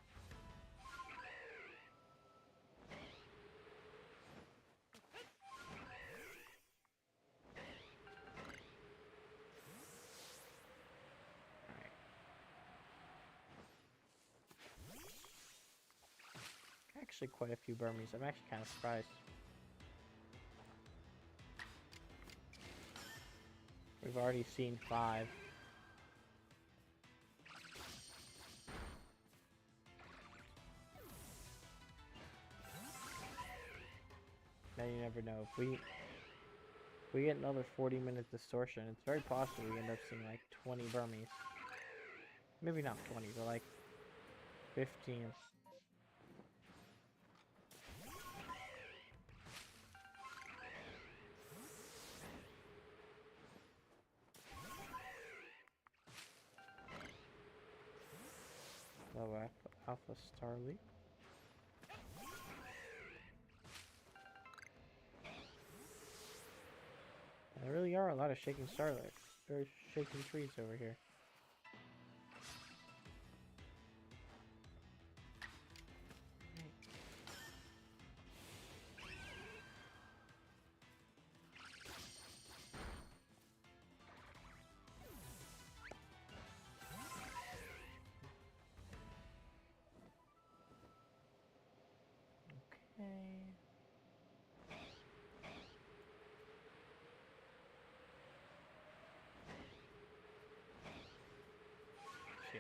Alright. Actually quite a few Burmies. I'm actually kind of surprised. We've already seen 5. Now you never know. If we get another 40-minute Distortion, it's very possible we end up seeing like 20 Burmies. Maybe not 20, but like 15. Level Alpha Starly. There really are a lot of shaking starlight. There's shaking trees over here.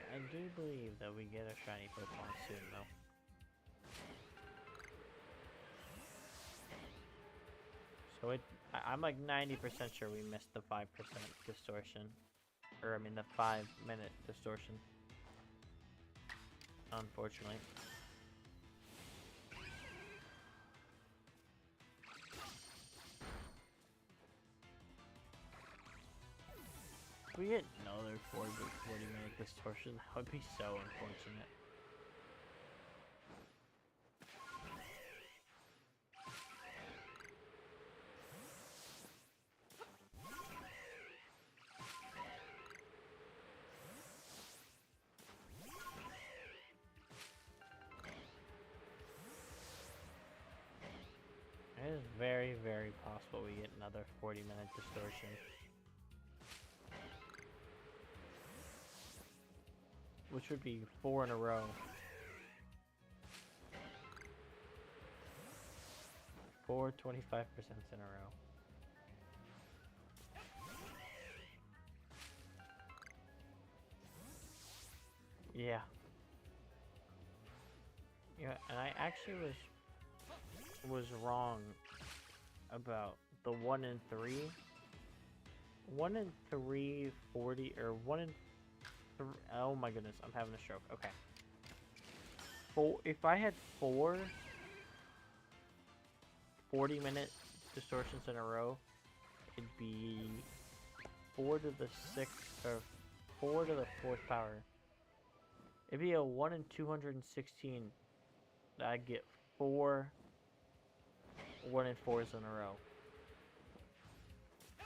I do believe that we get a shiny Pokemon soon, though. So I'm like 90% sure we missed the 5% distortion. Or, I mean, the 5-minute distortion. Unfortunately. If we get another 40-minute distortion, that would be so unfortunate. It is very, very possible we get another 40-minute distortion. Which would be 4 in a row. 4 25% in a row. Yeah. Yeah, and I actually was wrong about the 1 in 3. 1 in 340 or 1 in 3. Oh my goodness, I'm having a stroke. Okay. If I had 4 40-minute distortions in a row, it'd be 4 to the 6th or 4 to the 4th power. It'd be a 1 in 216 that I'd get 4 1 in 4s in a row. I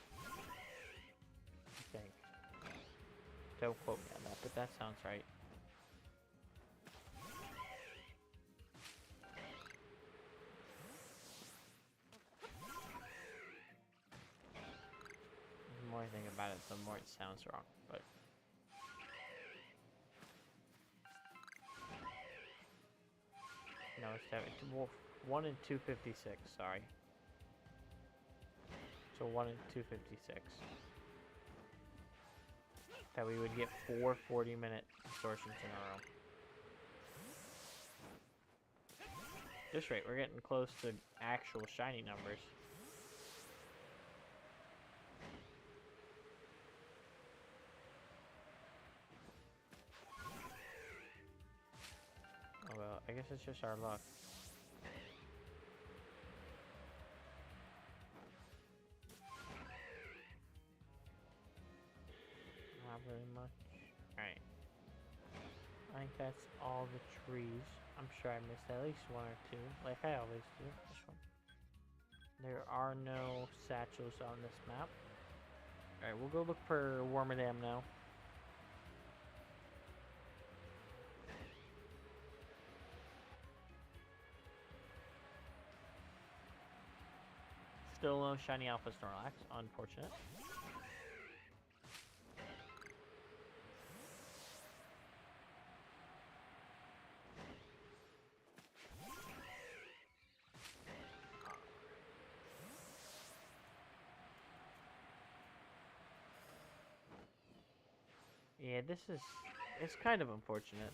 think. Don't quote me on that, but that sounds right. The more I think about it, the more it sounds wrong, but... No, it's 1 in 256, sorry. So 1 in 256. That we would get 4 40-minute distortions in a row. At this rate, we're getting close to actual shiny numbers. Oh well, I guess it's just our luck. Not very much. Alright. I think that's all the trees. I'm sure I missed at least 1 or 2, like I always do. This one. There are no satchels on this map. Alright, we'll go look for Wormadam now. Still no shiny Alpha Snorlax, unfortunate. Yeah, it's kind of unfortunate.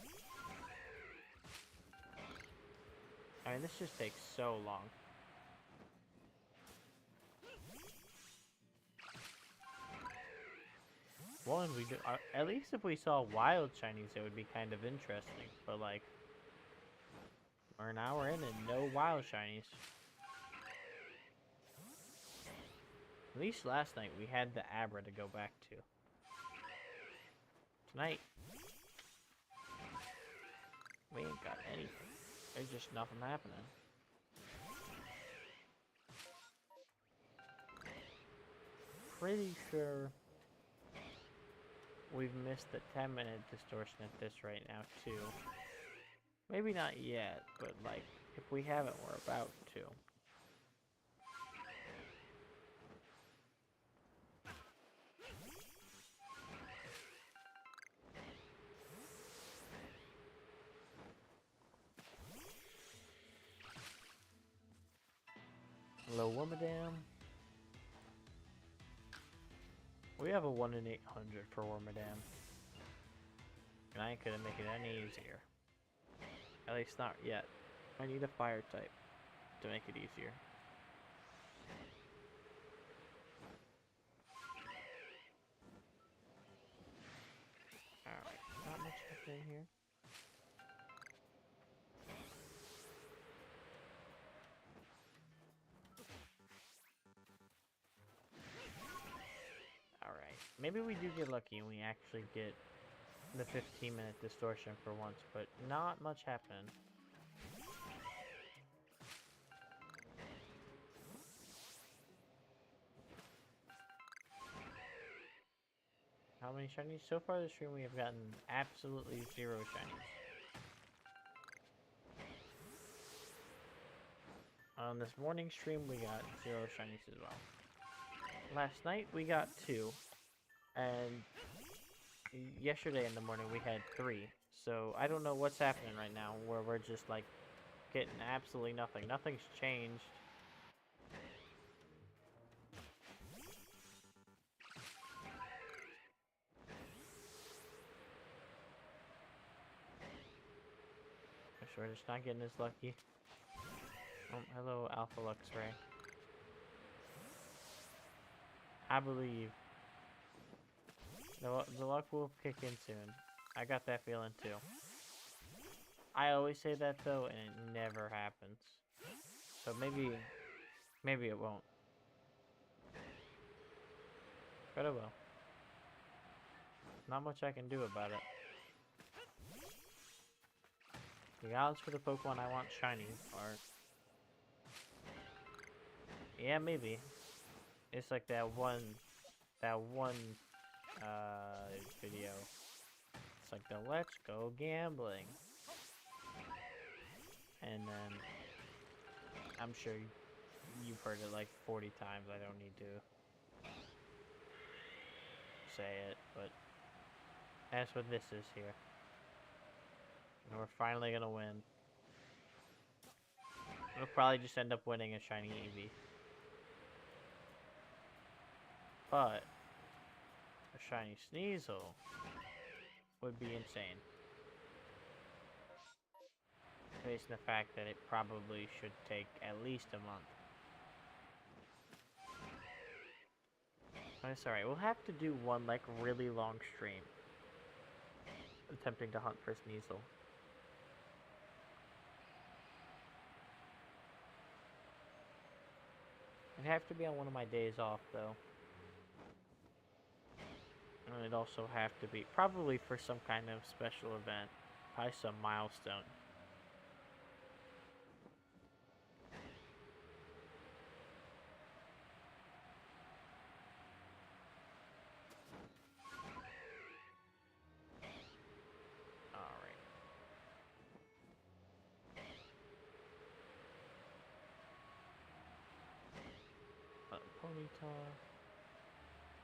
I mean, this just takes so long. One, we do, at least if we saw wild shinies, it would be kind of interesting. But like, we're an hour in and no wild shinies. At least last night we had the Abra to go back to. Tonight, we ain't got anything. There's just nothing happening. Pretty sure we've missed the 10-minute distortion at this right now too. Maybe not yet, but like, if we haven't, we're about to. Hello, Wormadam. We have a 1 in 800 for Wormadam. And I couldn't make it any easier. At least not yet. I need a fire type to make it easier. Alright, not much happening here. Alright, maybe we do get lucky and we actually get the 15-minute distortion for once, but not much happening. How many shinies? So far this stream we have gotten absolutely 0 shinies. On this morning stream we got 0 shinies as well. Last night we got 2. And yesterday in the morning we had 3. So I don't know what's happening right now where we're just like getting absolutely nothing. Nothing's changed. we're just not getting as lucky. Oh, hello, Alpha Luxray. I believe the luck will kick in soon. I got that feeling too. I always say that though, and it never happens. So maybe it won't. But it will. Not much I can do about it. The odds for the Pokemon I want shiny are... Yeah, maybe. It's like that one video. It's like the let's go gambling. And then I'm sure you've heard it like 40 times. I don't need to say it, but that's what this is here. And we're finally gonna win. We'll probably just end up winning a shiny Eevee. But a shiny Sneasel would be insane. Based on the fact that it probably should take at least a month. But it's alright, we'll have to do one like really long stream attempting to hunt for Sneasel. It'd have to be on one of my days off though. And it'd also have to be probably for some kind of special event. Probably some milestone. Ponyta.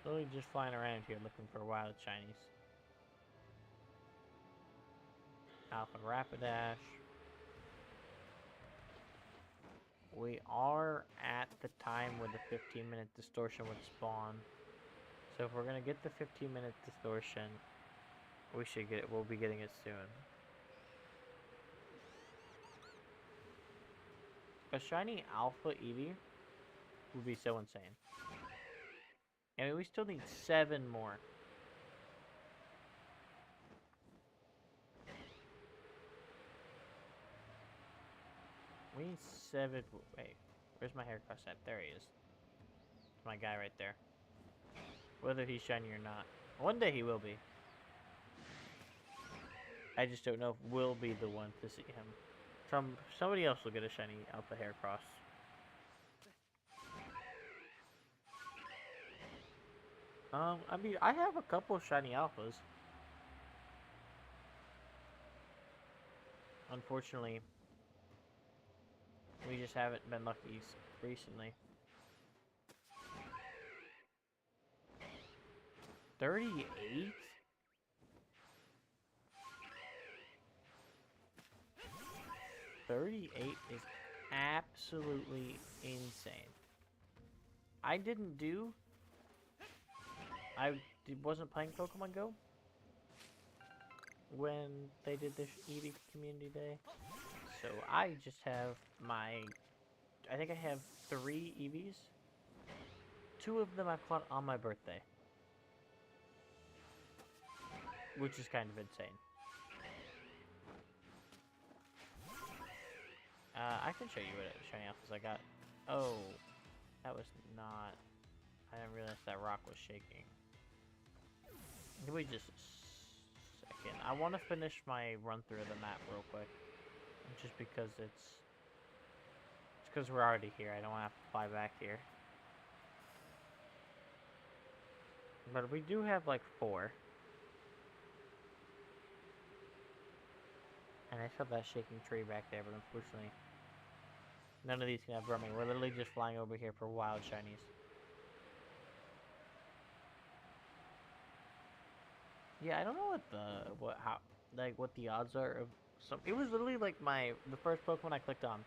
Literally just flying around here looking for wild shinies. Alpha Rapidash. We are at the time where the 15-minute distortion would spawn. So if we're gonna get the 15-minute distortion, we should get it. We'll be getting it soon. A shiny Alpha Eevee would be so insane. I mean, we still need 7 more. We need 7. Wait, where's my haircut at? There he is. My guy right there. Whether he's shiny or not. One day he will be. I just don't know if we'll be the one to see him. Somebody else will get a shiny Alpha Heracross. I mean, I have a couple of shiny alphas. Unfortunately, we just haven't been lucky recently. 38? $38 is absolutely insane. I wasn't playing Pokemon Go when they did this Eevee Community Day. So I just have I think I have 3 Eevees. 2 of them I've caught on my birthday. Which is kind of insane. I can show you what shiny alphas I got. Oh, that was not... I didn't realize that rock was shaking. Give me just a second. I want to finish my run through of the map real quick. Just because it's because we're already here. I don't have to fly back here. But we do have like 4. And I saw that shaking tree back there, but unfortunately, none of these can have roaming. We're literally just flying over here for wild shinies. Yeah, I don't know what the odds are of some. It was literally like the first Pokemon I clicked on.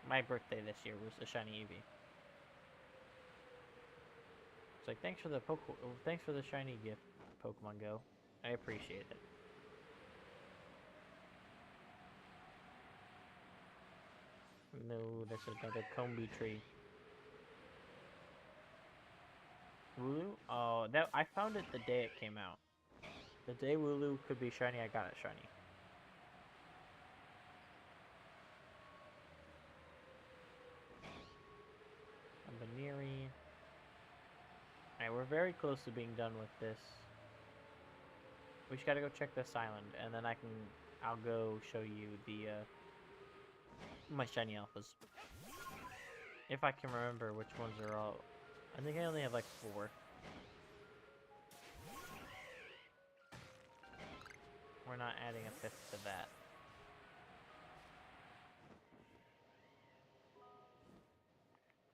My birthday this year was a shiny Eevee. It's like thanks for the shiny gift, Pokemon Go. I appreciate it. No, that's another Combi tree. Wooloo? Oh, that I found it the day it came out. The day Wooloo could be shiny, I got it shiny. A Baneri. Alright, we're very close to being done with this. We just gotta go check this island, and then I'll go show you the, my shiny alphas. If I can remember which ones are all... I think I only have like 4. We're not adding a 5th to that.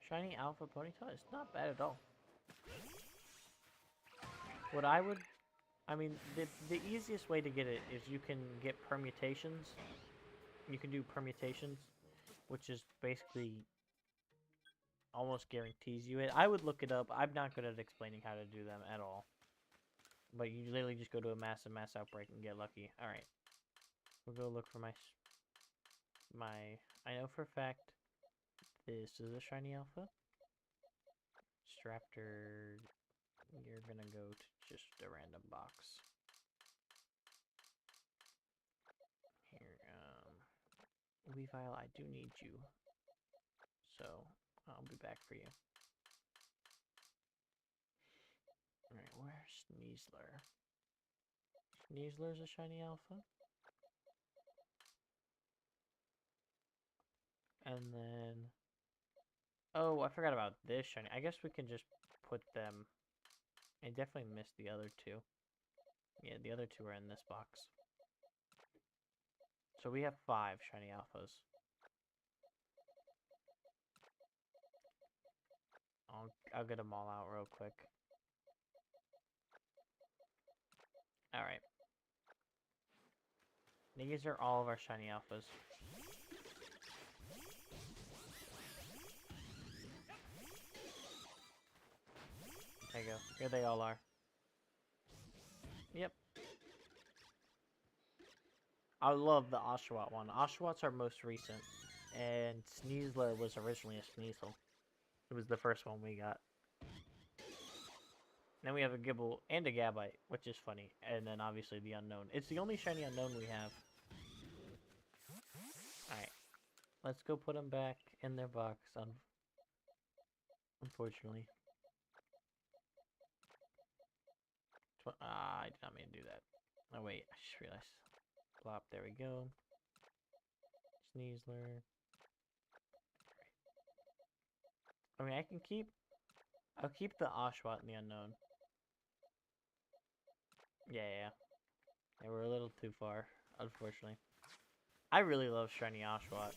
Shiny Alpha Ponytail? It's not bad at all. What I mean, the easiest way to get it is you can get permutations. You can do permutations, which is basically almost guarantees you it. I would look it up. I'm not good at explaining how to do them at all. But you literally just go to a mass outbreak and get lucky. Alright. We'll go look for my... I know for a fact this is a shiny alpha. Straptor, you're gonna go to just a random box. Here, Weavile, I do need you. So, I'll be back for you. Alright, where's Sneasler? Sneasler's a shiny alpha. And then... Oh, I forgot about this shiny. I guess we can just put them... I definitely missed the other 2. Yeah, the other 2 are in this box. So we have 5 shiny alphas. I'll get them all out real quick. Alright. These are all of our shiny alphas. There you go. Here they all are. Yep. I love the Oshawott one. Oshawotts are most recent. And Sneasler was originally a Sneasel. It was the first one we got. Then we have a Gibble and a Gabite, which is funny. And then obviously the Unknown. It's the only shiny Unknown we have. Alright. Let's go put them back in their box, unfortunately. I did not mean to do that. Oh wait, I just realized. Plop, there we go. Sneasler. I mean, I'll keep the Oshawott and the Unknown. Yeah, we're a little too far, unfortunately. I really love shiny Oshawott.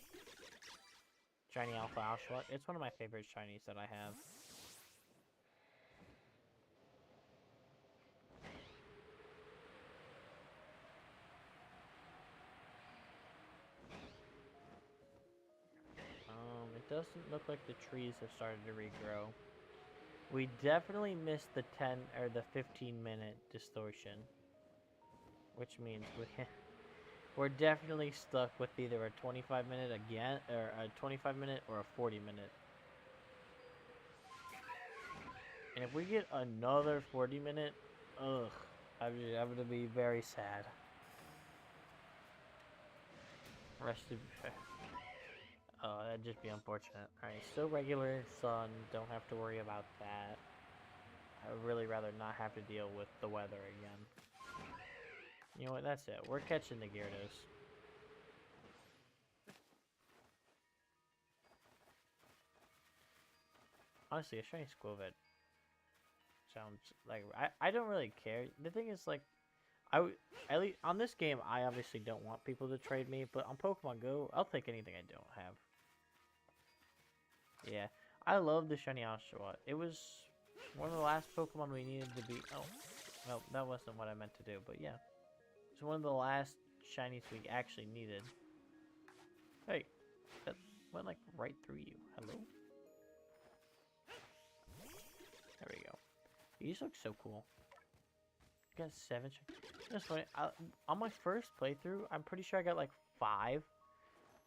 Shiny Alpha Oshawott. It's one of my favorite shinies that I have. It doesn't look like the trees have started to regrow. We definitely missed the 10 or the 15-minute distortion, which means we're definitely stuck with either a 25-minute again, or a 25-minute or a 40-minute. And if we get another 40-minute, ugh, I'm gonna be very sad. Rest of. Oh, that'd just be unfortunate. Alright, still regular sun, don't have to worry about that. I would really rather not have to deal with the weather again. You know what, that's it. We're catching the Gyarados. Honestly, a shiny Squilvet sounds like... I don't really care. The thing is, like, at least on this game, I obviously don't want people to trade me, but on Pokemon Go, I'll take anything I don't have. Yeah, I love the shiny Oshawott. It was one of the last Pokemon we needed to be... Oh, no, that wasn't what I meant to do, but yeah. It's one of the last shinies we actually needed. Hey, that went like right through you. Hello? There we go. These look so cool. You got 7. That's funny. On my first playthrough, I'm pretty sure I got like 5.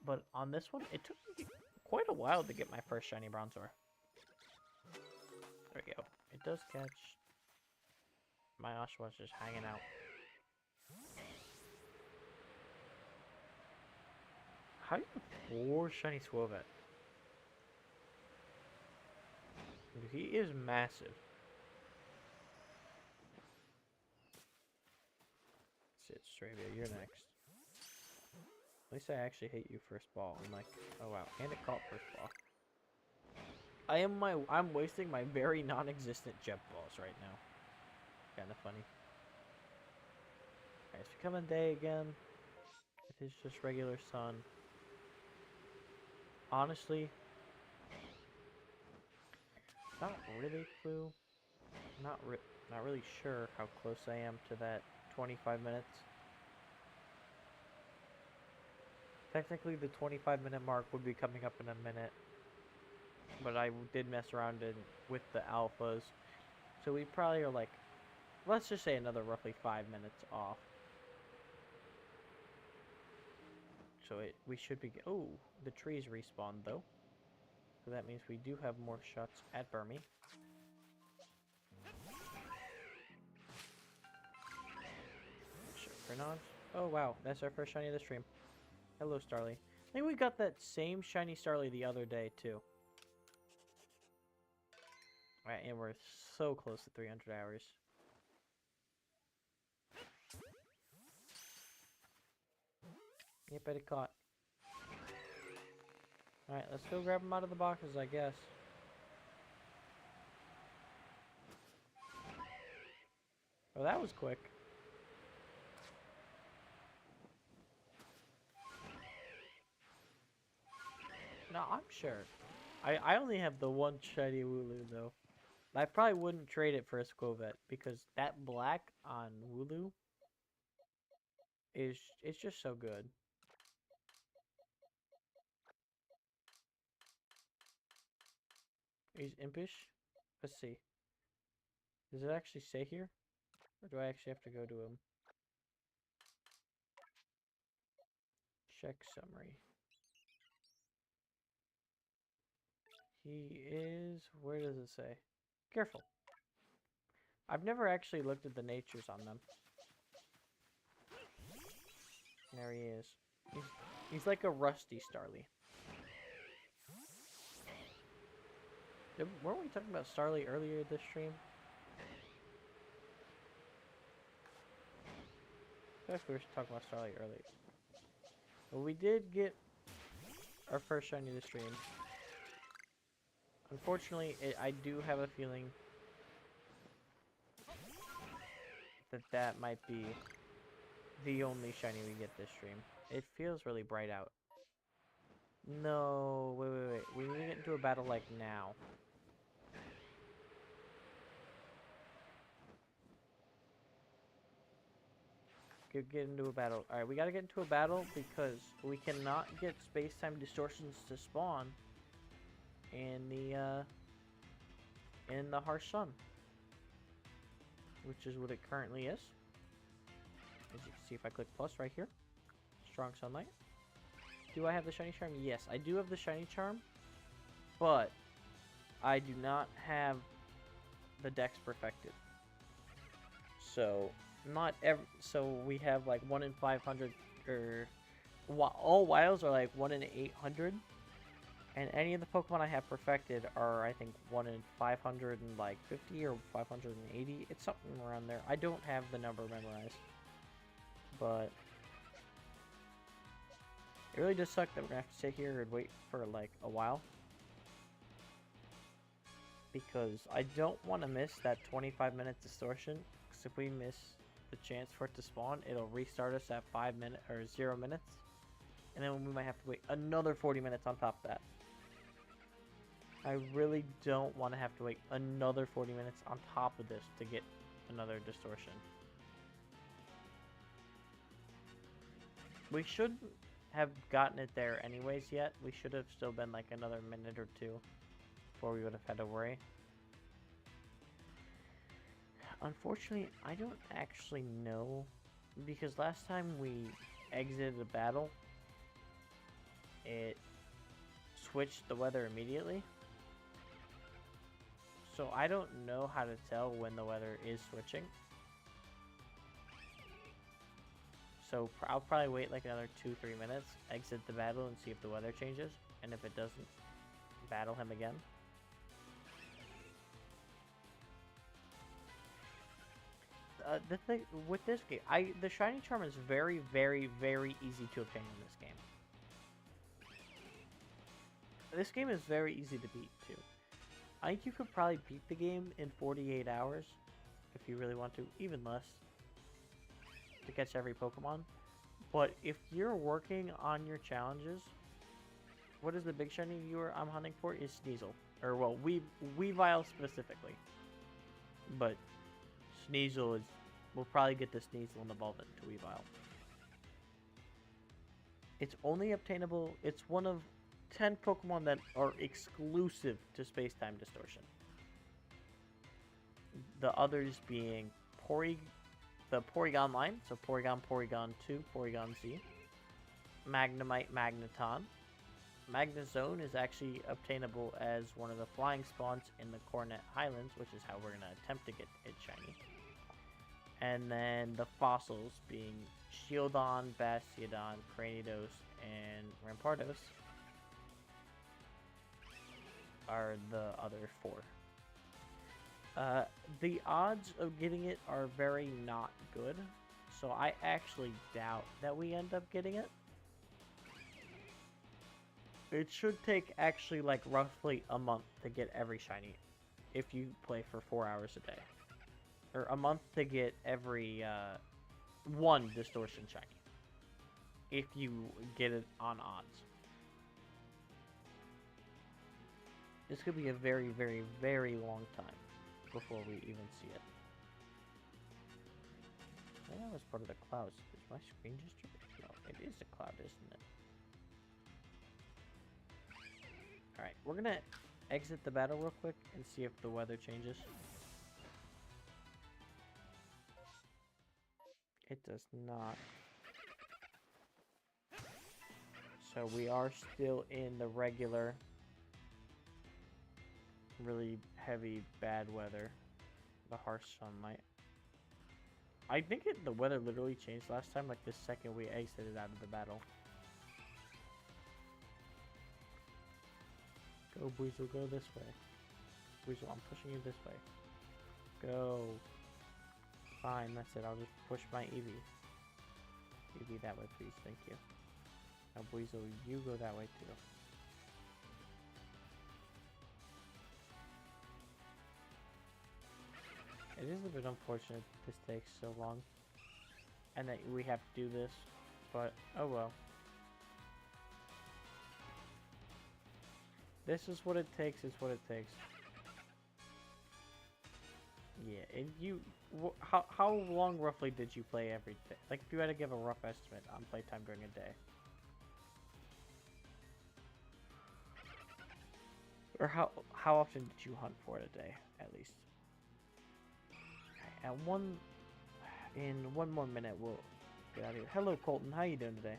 But on this one, it took me quite a while to get my first shiny Bronzor. There we go. It does catch. My Oshawa's just hanging out. How do you have 4 shiny Swovat? He is massive. Sit Stravia, you're next. At least I actually hit you first ball. I'm like, oh wow, and it caught first ball. I'm wasting my very non-existent jet balls right now. Kinda funny. Alright, it's becoming day again. It is just regular sun. Honestly, not really clue. Not really sure how close I am to that 25 minutes. Technically, the 25-minute mark would be coming up in a minute, but I did mess around with the alphas, so we probably are like, let's just say another roughly 5 minutes off. So we should be. Oh, the trees respawned though, so that means we do have more shots at Burmy. Grenade. Oh wow, that's our first shiny of the stream. Hello, Starly. I think we got that same shiny Starly the other day too. Alright, and we're so close to 300 hours. Yep, but it caught. Alright, let's go grab them out of the boxes, I guess. Oh, that was quick. No, I'm sure. I only have the one shiny Wooloo, though. I probably wouldn't trade it for a Squovet, because that black on Wooloo it's just so good. He's impish. Let's see. Does it actually say here? Or do I actually have to go to him? Check summary. He is... Where does it say? Careful. I've never actually looked at the natures on them. There he is. He's like a rusty Starly. Weren't we talking about Starly earlier this stream? I guess we were talking about Starly earlier. But we did get our first shiny this stream. Unfortunately, I do have a feeling that might be the only shiny we get this stream. It feels really bright out. No, wait. We need to get into a battle like now. Get into a battle. Alright, we gotta get into a battle because we cannot get space-time distortions to spawn in the harsh sun, which is what it currently is. As you can see, if I click plus right here, strong sunlight. Do I have the shiny charm? Yes, I do have the shiny charm, but I do not have the dex perfected. So so we have like 1 in 500, or all wilds are like 1 in 800, and any of the Pokemon I have perfected are, I think, 1 in 550 or 580. It's something around there. I don't have the number memorized, but it really does suck that we're gonna have to sit here and wait for like a while, because I don't want to miss that 25-minute distortion. Because if we miss the chance for it to spawn, it'll restart us at 5 minutes or 0 minutes, and then we might have to wait another 40 minutes on top of that. I really don't want to have to wait another 40 minutes on top of this to get another distortion. We shouldn't have gotten it there anyways yet. We should have still been like another minute or two before we would have had to worry. Unfortunately, I don't actually know, because last time we exited a battle, it switch the weather immediately. So I don't know how to tell when the weather is switching. So I'll probably wait like another 2-3 minutes, exit the battle, and see if the weather changes. And if it doesn't, battle him again. The thing with this game, the shiny charm is very, very, very easy to obtain in this game. This game is very easy to beat too. I think you could probably beat the game in 48 hours if you really want to, even less, to catch every Pokemon. But if you're working on your challenges, what is the big shiny I'm hunting for? Is Sneasel, or well, Weavile specifically. But Sneasel is. We'll probably get the Sneasel and evolve it into Weavile. It's only obtainable. It's one of 10 Pokemon that are exclusive to Space-Time Distortion. The others being the Porygon line, so Porygon, Porygon 2, Porygon Z, Magnemite, Magneton. Magnezone is actually obtainable as one of the flying spawns in the Coronet Highlands, which is how we're going to attempt to get it shiny. And then the fossils being Shieldon, Bastiodon, Cranidos, and Rampardos are the other 4. The odds of getting it are very not good, so I actually doubt that we end up getting it. It should take actually like roughly a month to get every shiny if you play for 4 hours a day. Or a month to get every one Distortion shiny if you get it on odds. This could be a very, very, very long time before we even see it. I think that was part of the clouds. Is my screen just... No, it is a cloud, isn't it? Alright, we're gonna exit the battle real quick and see if the weather changes. It does not. So we are still in the regular, really heavy, bad weather. The harsh sunlight. I think the weather literally changed last time, like the second we exited out of the battle. Go, Buizel, go this way. Buizel, I'm pushing you this way. Go. Fine, that's it. I'll just push my Eevee. Eevee that way, please. Thank you. Now, Buizel, you go that way, too. It is a bit unfortunate this takes so long. And that we have to do this. But, oh well. This is what it takes, is what it takes. Yeah, and how long roughly did you play every day? Like, if you had to give a rough estimate on playtime during a day. Or how often did you hunt for it a day, at least? Okay, in one more minute, we'll get out of here. Hello, Colton. How you doing today?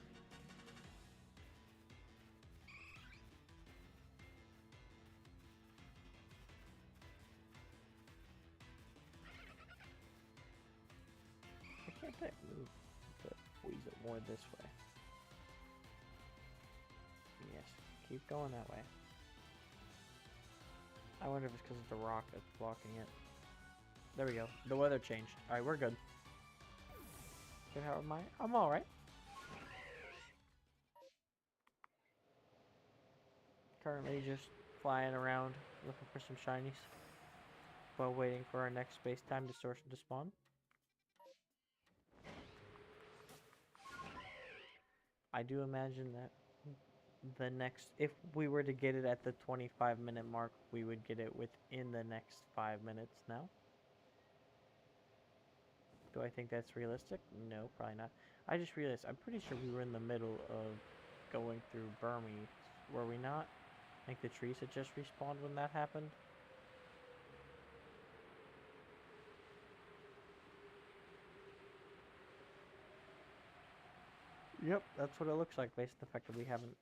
I can't move the Weasel more this way. Yes, keep going that way. I wonder if it's because of the rock that's blocking it. There we go. The weather changed. Alright, we're good. Okay, how am I? I'm alright. Currently just flying around looking for some shinies while waiting for our next space-time distortion to spawn. I do imagine that the next, if we were to get it at the 25-minute mark, we would get it within the next 5 minutes now. Do I think that's realistic? No, probably not. I just realized, I'm pretty sure we were in the middle of going through Burmy. Were we not? I think the trees had just respawned when that happened. Yep, that's what it looks like based on the fact that we haven't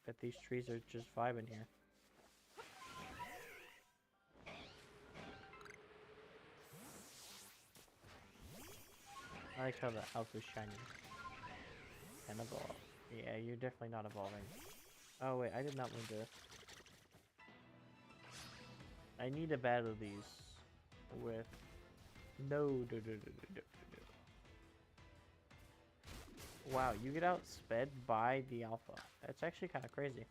Bet these trees are just vibing here. I like how the alpha's shiny. And evolve. Yeah, you're definitely not evolving. Oh wait, I did not mean to. I need to battle these with no. Wow, you get outsped by the alpha. That's actually kind of crazy.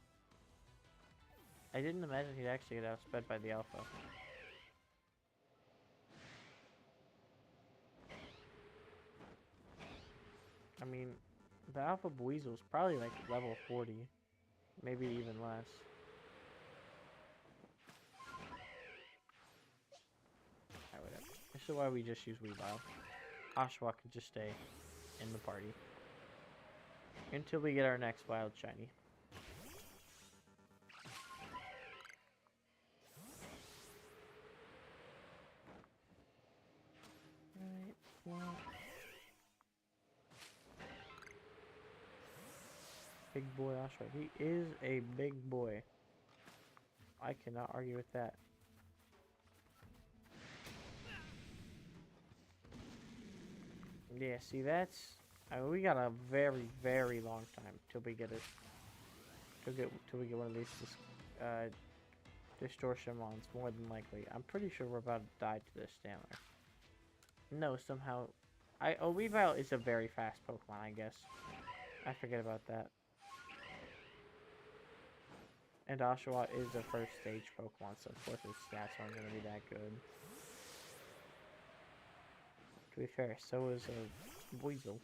I didn't imagine he'd actually get outsped by the alpha. I mean, the alpha Buizel's probably like level 40, maybe even less. Alright, whatever. This is why we just use Weavile. Oshawott can just stay in the party until we get our next wild shiny. Right, well. Big boy Oshawott. He is a big boy. I cannot argue with that. Yeah, see that's... I mean, we got a very, very long time till we get it. Till we get one of these Distortion mons, more than likely. I'm pretty sure we're about to die to this Stammer. No, somehow... Weavile is a very fast Pokemon, I guess. I forget about that. And Oshawott is a first stage Pokemon, so of course its stats aren't going to be that good. To be fair, so is a Weasel.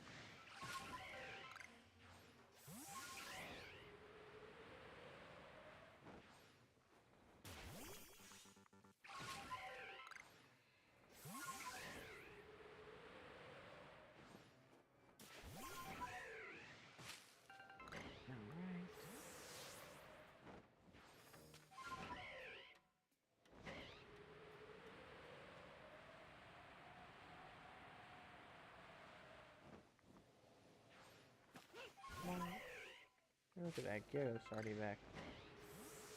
Look at that, Gyarados already back.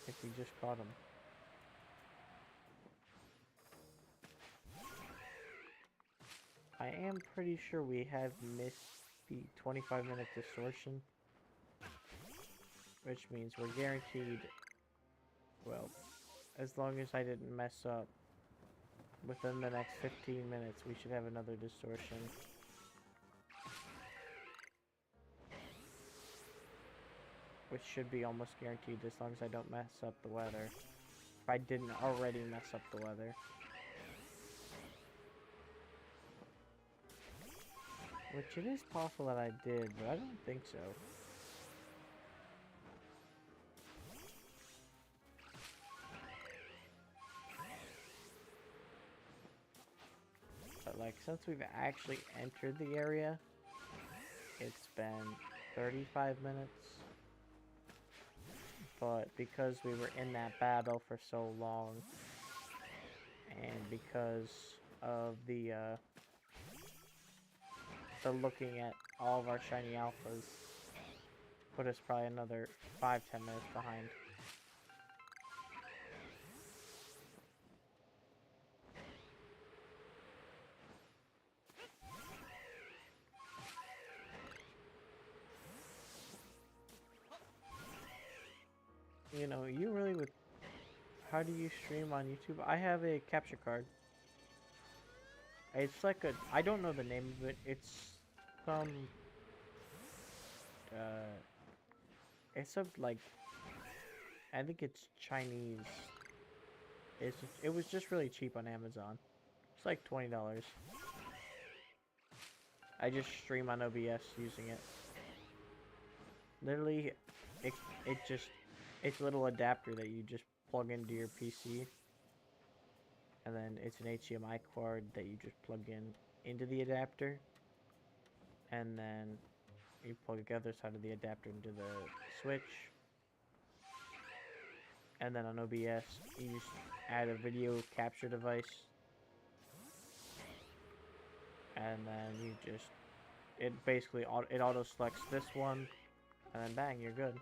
If we just caught him. I am pretty sure we have missed the 25-minute Distortion. Which means we're guaranteed, well, as long as I didn't mess up, within the next 15 minutes we should have another Distortion. Which should be almost guaranteed as long as I don't mess up the weather. If I didn't already mess up the weather. Which it is possible that I did, but I don't think so. But like, since we've actually entered the area, it's been 35 minutes. But because we were in that battle for so long, and because of the looking at all of our shiny alphas, put us probably another 5-10 minutes behind. You know, you really would... How do you stream on YouTube? I have a capture card. It's like a... I don't know the name of it. It's some... it's a, like... I think it's Chinese. It was just really cheap on Amazon. It's like $20. I just stream on OBS using it. Literally, it just... It's a little adapter that you just plug into your PC. And then it's an HDMI cord that you just plug into the adapter. And then you plug the other side of the adapter into the switch. And then on OBS, you just add a video capture device. And then you just... It basically, it auto selects this one. And then bang, you're good.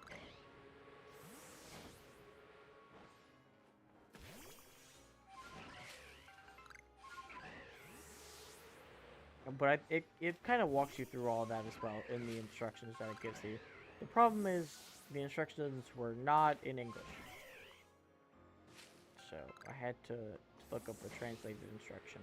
But it kind of walks you through all that as well in the instructions that it gives you. The problem is the instructions were not in English. So I had to look up a translated instruction.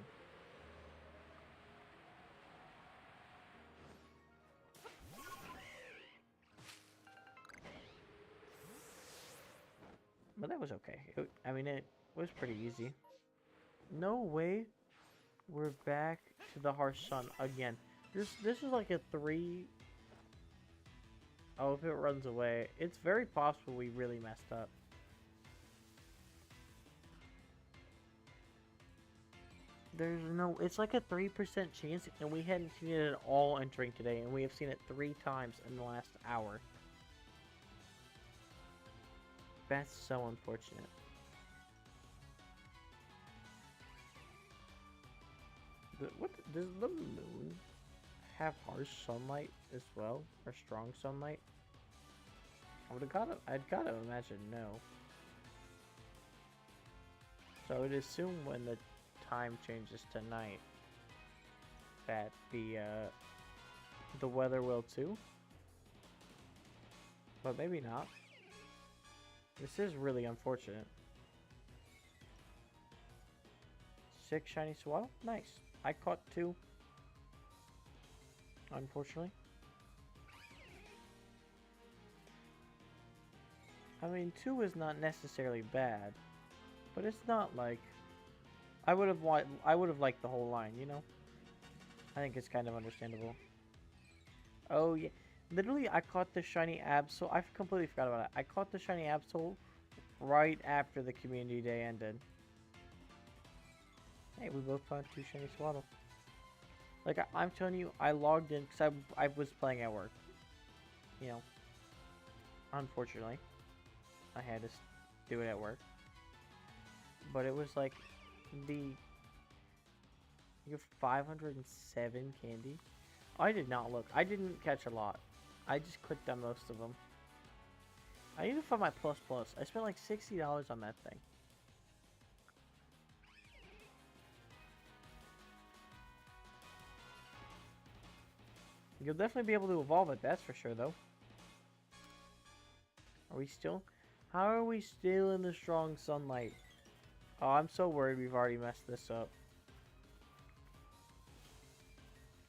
But that was okay. I mean, it was pretty easy. No way we're back to the harsh sun again. This is like a 3. Oh, if it runs away, it's very possible we really messed up. There's no, it's like a 3% chance, and we hadn't seen it at all entering today, and we have seen it 3 times in the last hour. That's so unfortunate. What does the moon have harsh sunlight as well, or strong sunlight? I'd gotta imagine no. So I'd assume when the time changes to night that the weather will too. But maybe not. This is really unfortunate. 6 shiny swallow? Nice. I caught 2. Unfortunately. I mean, 2 is not necessarily bad, but it's not like I would have liked the whole line, you know? I think it's kind of understandable. Oh yeah. Literally, I caught the shiny Absol. I completely forgot about it. I caught the shiny Absol right after the community day ended. Hey, we both found 2 shiny Swaddle. Like, I'm telling you, I logged in because I was playing at work. You know, unfortunately, I had to do it at work. But it was like you have 507 candy. I did not look. I didn't catch a lot. I just clicked on most of them. I need to find my plus plus. I spent like $60 on that thing. You'll definitely be able to evolve it, that's for sure, though. Are we still? How are we still in the strong sunlight? Oh, I'm so worried we've already messed this up.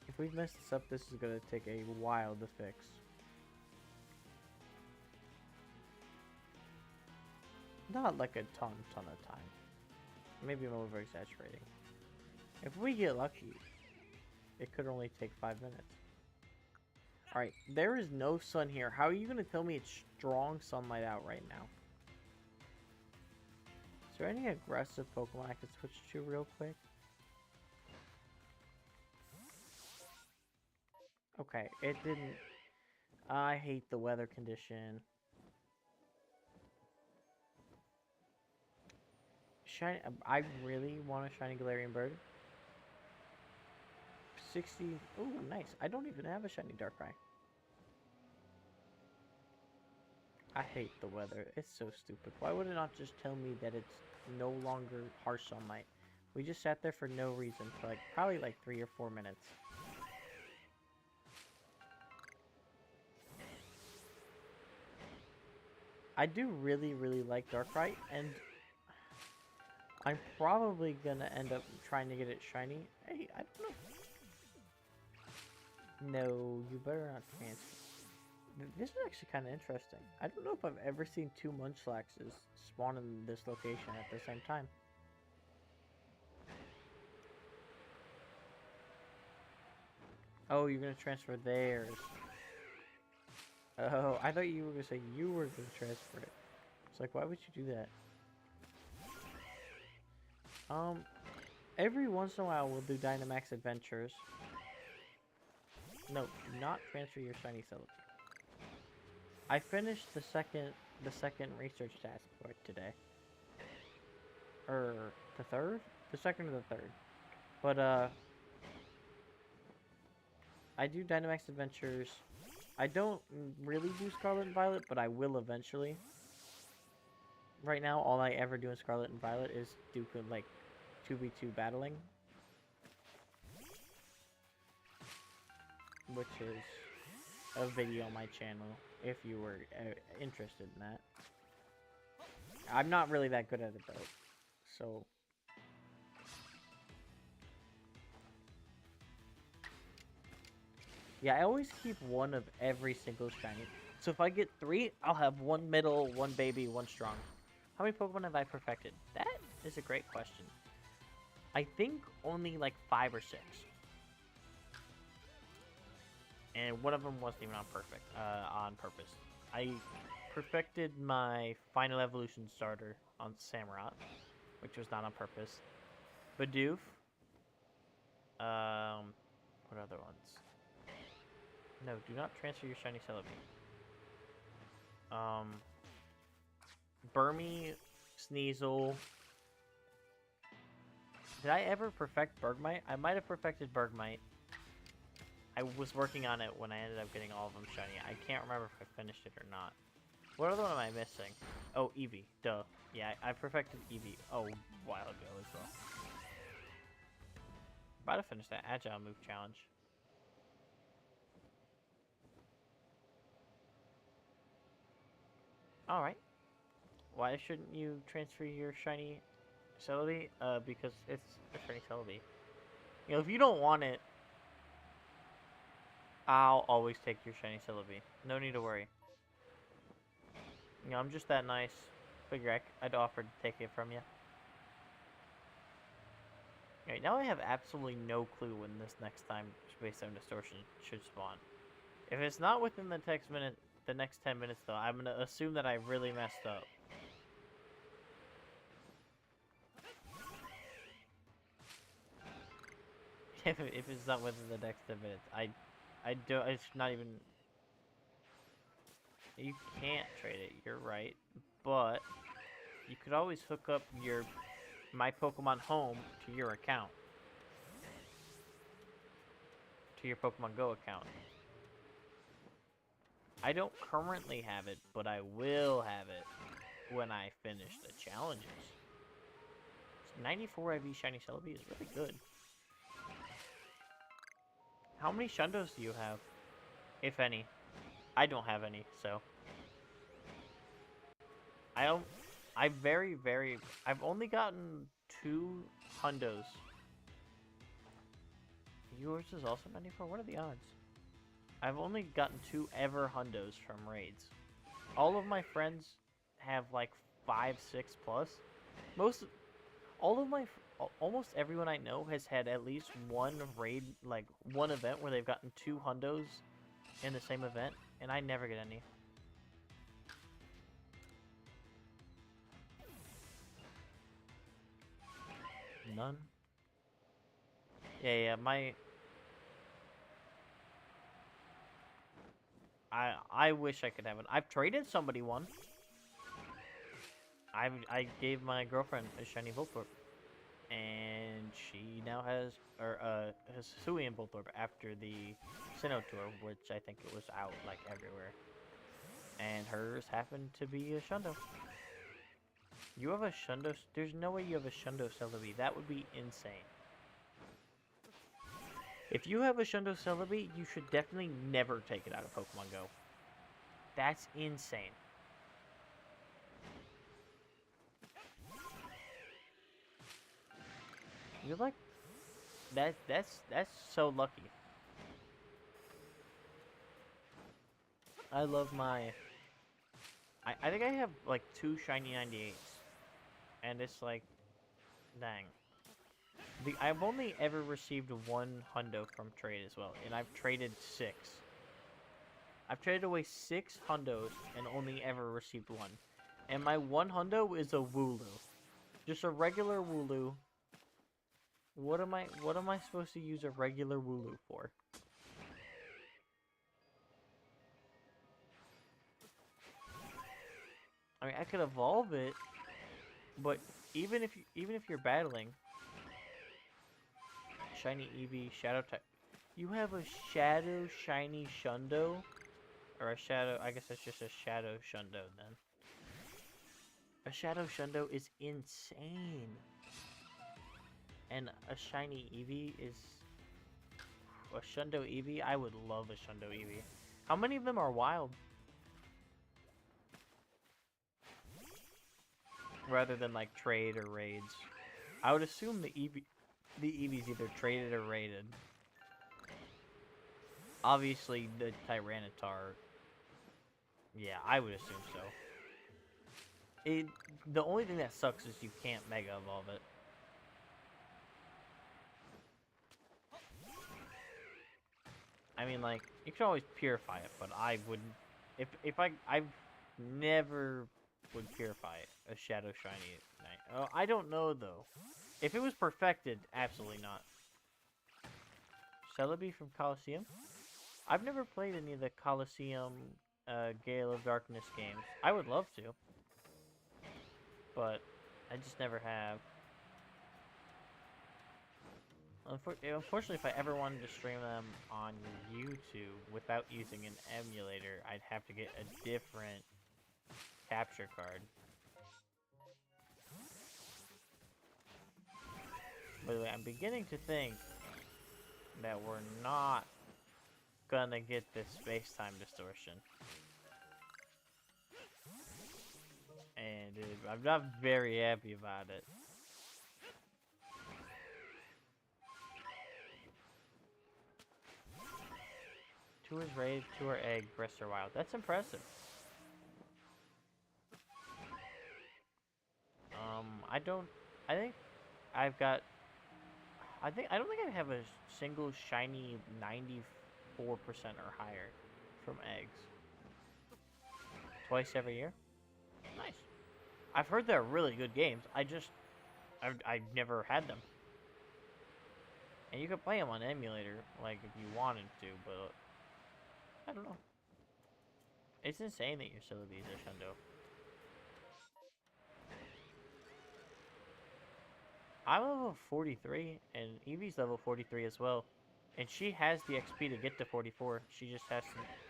If we've messed this up, this is going to take a while to fix. Not like a ton of time. Maybe I'm over-exaggerating. If we get lucky, it could only take 5 minutes. Alright, there is no sun here. How are you going to tell me it's strong sunlight out right now? Is there any aggressive Pokemon I could switch to real quick? Okay, it didn't. I hate the weather condition. Shiny. I really want a shiny Galarian bird. 60. Ooh, nice. I don't even have a shiny Darkrai. I hate the weather. It's so stupid. Why would it not just tell me that it's no longer harsh sunlight? We just sat there for no reason for like probably like 3 or 4 minutes. I do really like Darkrai, and I'm probably gonna end up trying to get it shiny. Hey, I don't know. No, you better not transfer. This is actually kind of interesting. I don't know if I've ever seen 2 Munchlaxes spawn in this location at the same time. Oh, you're gonna transfer theirs. Oh, I thought you were gonna say you were gonna transfer it. It's like, why would you do that? Every once in a while we'll do Dynamax Adventures. No, do not transfer your shiny Celebi. I finished the second research task for it today. Or the third? The second or the third. But I do Dynamax Adventures. I don't really do Scarlet and Violet, but I will eventually. Right now, all I ever do in Scarlet and Violet is do like 2v2 battling. which is a video on my channel if you were interested in that. I'm not really that good at it though, so. Yeah, I always keep one of every single shiny. So if I get 3, I'll have 1 middle, 1 baby, 1 strong. How many Pokemon have I perfected? That is a great question. I think only like 5 or 6. And one of them wasn't even on purpose. I perfected my final evolution starter on Samurott, which was not on purpose. Bidoof. What other ones? No, do not transfer your shiny Celebi. Burmy, Sneasel. Did I ever perfect Bergmite? I might have perfected Bergmite. I was working on it when I ended up getting all of them shiny. I can't remember if I finished it or not. What other one am I missing? Oh, Eevee. Duh. Yeah, I perfected Eevee a while ago as well. About to finish that Agile move challenge. Alright. Why shouldn't you transfer your shiny Celebi? Because it's a shiny Celebi. You know, if you don't want it, I'll always take your shiny Celebi. No need to worry. You know, I'm just that nice. Figure I'd offer to take it from you. Alright, now I have absolutely no clue when this next time Space Time Distortion should spawn. If it's not within the next 10 minutes though, I'm gonna assume that I really messed up. If it's not within the next 10 minutes, it's not even... You can't trade it, you're right. But, you could always hook up your My Pokemon Home to your account. To your Pokemon Go account. I don't currently have it, but I will have it when I finish the challenges. 94 IV Shiny Celebi is really good. How many Shundos do you have? If any. I don't have any, so. I've only gotten 2 Hundos. Yours is also 94? What are the odds? I've only gotten 2 ever Hundos from raids. All of my friends have like 5, 6 plus. Almost everyone I know has had at least one raid, like one event where they've gotten 2 Hundos in the same event, and I never get any. None? Yeah, I wish I could have it. I've traded somebody one. I gave my girlfriend a shiny Voltorb, and she now has Hisui and Voltorb after the Sinnoh tour, which I think it was out like everywhere. And hers happened to be a Shundo. You have a Shundo? There's no way you have a Shundo Celebi. That would be insane. If you have a Shundo Celebi, you should definitely never take it out of Pokemon Go. That's insane. You're like... That's so lucky. I love my... I think I have like 2 shiny 98s. And it's like... Dang. I've only ever received 1 Hundo from trade as well, and I've traded 6. I've traded away 6 Hundos and only ever received 1. And my 1 Hundo is a Wooloo. Just a regular Wooloo. What am I supposed to use a regular Wooloo for? I mean, I could evolve it, but even if you're battling Shiny Eevee, Shadow type. You have a Shadow Shiny Shundo? Or a Shadow, I guess that's just a Shadow Shundo then. A Shadow Shundo is insane. And a Shiny Eevee is... a Shundo Eevee. I would love a Shundo Eevee. How many of them are wild? Rather than like trade or raids. I would assume the Eevee's either traded or raided. Obviously the Tyranitar. Yeah, I would assume so. The only thing that sucks is you can't Mega Evolve it. I mean, like, you can always purify it, but I wouldn't. I've never would purify a Shadow Shiny Knight. Oh, I don't know though. If it was perfected, absolutely not. Celebi from Coliseum? I've never played any of the Coliseum Gale of Darkness games. I would love to, but I just never have. Unfortunately, if I ever wanted to stream them on YouTube without using an emulator, I'd have to get a different capture card. By the way, I'm beginning to think that we're not gonna get this space-time distortion. And I'm not very happy about it. Two is raid, two are egg, rest are wild. That's impressive. I don't think I don't think I have a single shiny 94% or higher from eggs. Twice every year? Nice. I've heard they're really good games. I've never had them. And you could play them on emulator, like, if you wanted to, but I don't know. It's insane that your Celebi is a Shundo. I'm level 43, and Eevee's level 43 as well. And she has the XP to get to 44. She just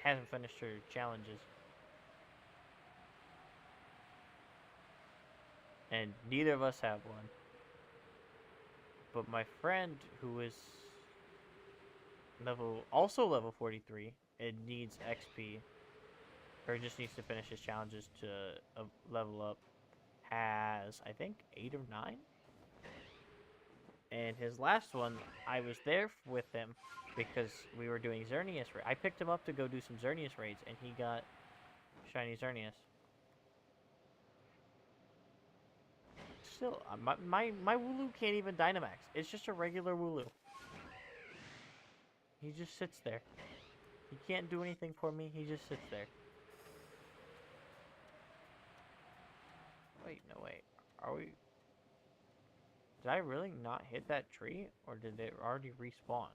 hasn't finished her challenges. And neither of us have one. But my friend, who is also level 43, and needs XP, or just needs to finish his challenges to level up, has, I think, 8 or 9? And his last one, I was there with him because we were doing Xerneas. I picked him up to go do some Xerneas raids, and he got shiny Xerneas. Still, my Wooloo can't even Dynamax. It's just a regular Wooloo. He just sits there. He can't do anything for me. He just sits there. Wait, no, wait. Are we... Did I really not hit that tree? Or did it already respawn?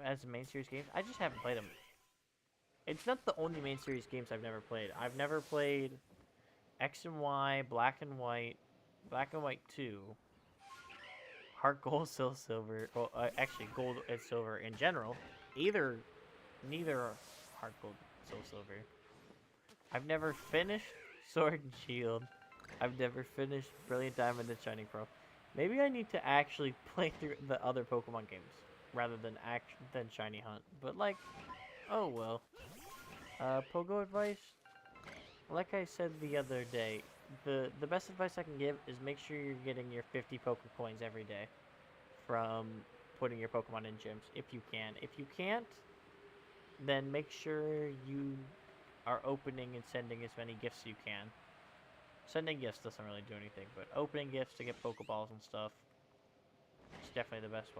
As a main series game? I just haven't played them. It's not the only main series games I've never played. I've never played X and Y, Black and White 2, Heart Gold, Soul Silver. Well, actually, Gold and Silver in general. Neither Heart Gold, Soul Silver. I've never finished Sword and Shield. I've never finished Brilliant Diamond and Shining Pearl. Maybe I need to actually play through the other Pokemon games rather than Shiny Hunt. But like, oh well. Pogo advice? Like I said the other day, the best advice I can give is make sure you're getting your 50 Poke Coins every day from putting your Pokemon in gyms, if you can. If you can't, then make sure you are opening and sending as many gifts as you can. Sending gifts doesn't really do anything, but opening gifts to get Pokeballs and stuff is definitely the best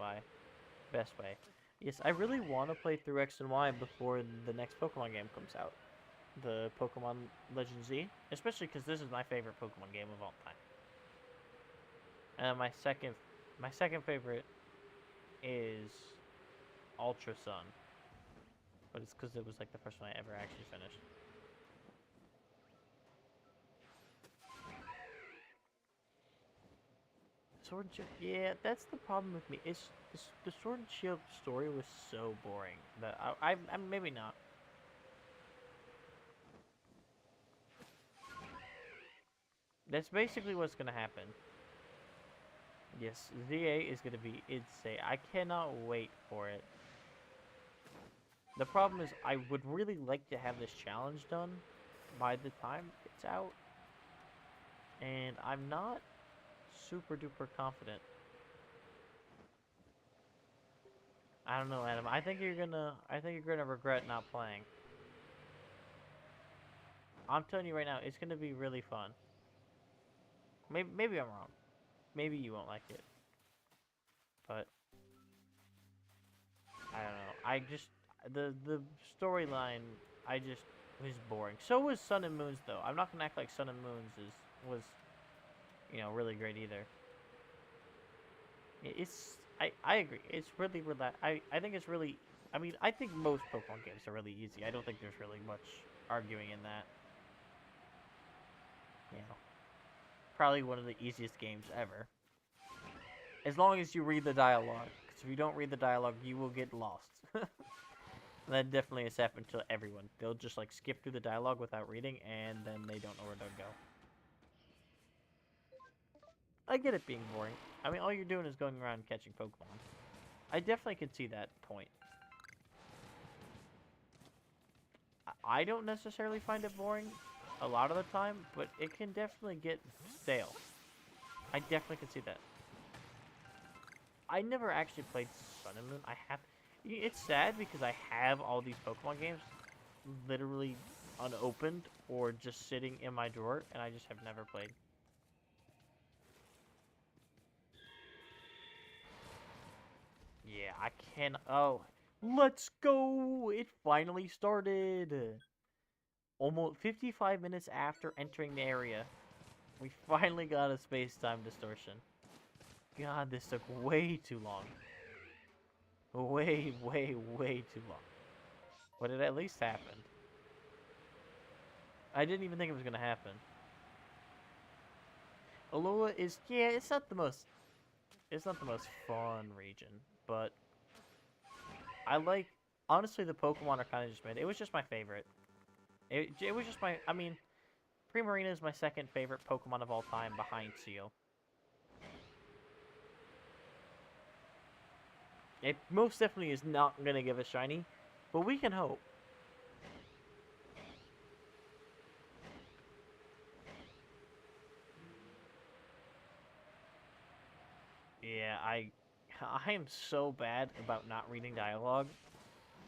way. Yes, I really want to play through X and Y before the next Pokemon game comes out. The Pokemon Legend Z, especially because this is my favorite Pokemon game of all time. And my second favorite is Ultra Sun, but it's because it was like the first one I ever actually finished. Sword and Shield, yeah, that's the problem with me. It's the Sword and Shield story was so boring that I'm maybe not. That's basically what's gonna happen. Yes, ZA is going to be insane. I cannot wait for it. The problem is I would really like to have this challenge done by the time it's out. And I'm not super duper confident. I don't know, Adam. I think you're gonna regret not playing. I'm telling you right now, it's gonna be really fun. Maybe I'm wrong. Maybe you won't like it. But I don't know. The storyline was boring. So was Sun and Moons though. I'm not gonna act like Sun and Moons was really great either. I agree. It's really I think it's really. I mean, I think most Pokemon games are really easy. I don't think there's really much arguing in that. Probably one of the easiest games ever. As long as you read the dialogue. Because if you don't read the dialogue, you will get lost. That definitely has happened to everyone. They'll just like skip through the dialogue without reading, and then they don't know where to go. I get it being boring. I mean, all you're doing is going around catching Pokemon. I definitely can see that point. I don't necessarily find it boring a lot of the time, but it can definitely get stale. I definitely can see that. I never actually played Sun and Moon. It's sad because I have all these Pokemon games literally unopened or just sitting in my drawer, and I just have never played. Yeah, I can. Oh, let's go! It finally started. Almost 55 minutes after entering the area, we finally got a space-time distortion. God, this took way too long. Way, way, way too long. But it at least happened. I didn't even think it was gonna happen. Alola is, yeah, it's not the most fun region, but honestly, the Pokemon are kind of just made. It was just my favorite. It was just I mean, Primarina is my second favorite Pokemon of all time behind Seal. It most definitely is not going to give a shiny, but we can hope. Yeah, I am so bad about not reading dialogue.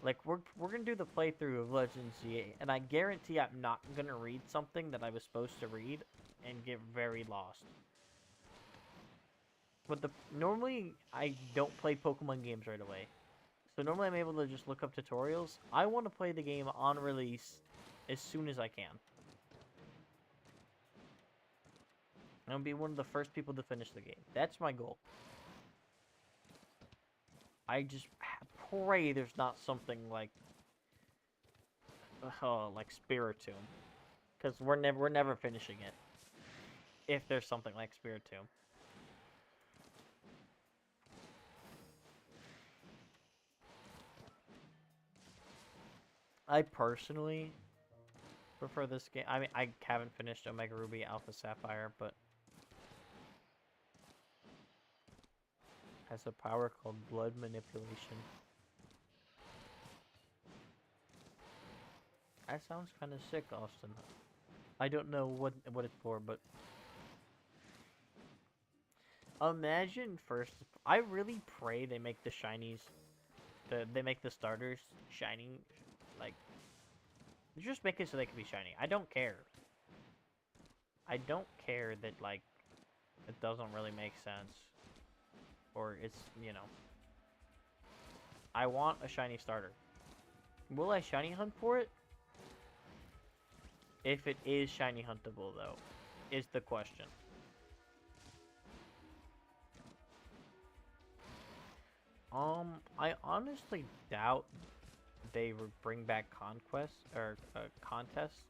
Like, we're gonna do the playthrough of Legends ZA, and I guarantee I'm not gonna read something that I was supposed to read and get very lost. But normally I don't play Pokemon games right away. So normally I'm able to just look up tutorials. I want to play the game on release as soon as I can. I'll be one of the first people to finish the game. That's my goal. I just pray there's not something like Spiritomb, because we're never finishing it. If there's something like Spiritomb. I personally prefer this game. I mean, I haven't finished Omega Ruby Alpha Sapphire, but has a power called Blood Manipulation. That sounds kind of sick, Austin. I don't know what it's for, but imagine first. I really pray they make the shinies, they make the starters shiny, like just make it so they can be shiny. I don't care. I don't care that like it doesn't really make sense, or it's I want a shiny starter. Will I shiny hunt for it? If it is shiny huntable, though, is the question. I honestly doubt they would bring back conquest or contests.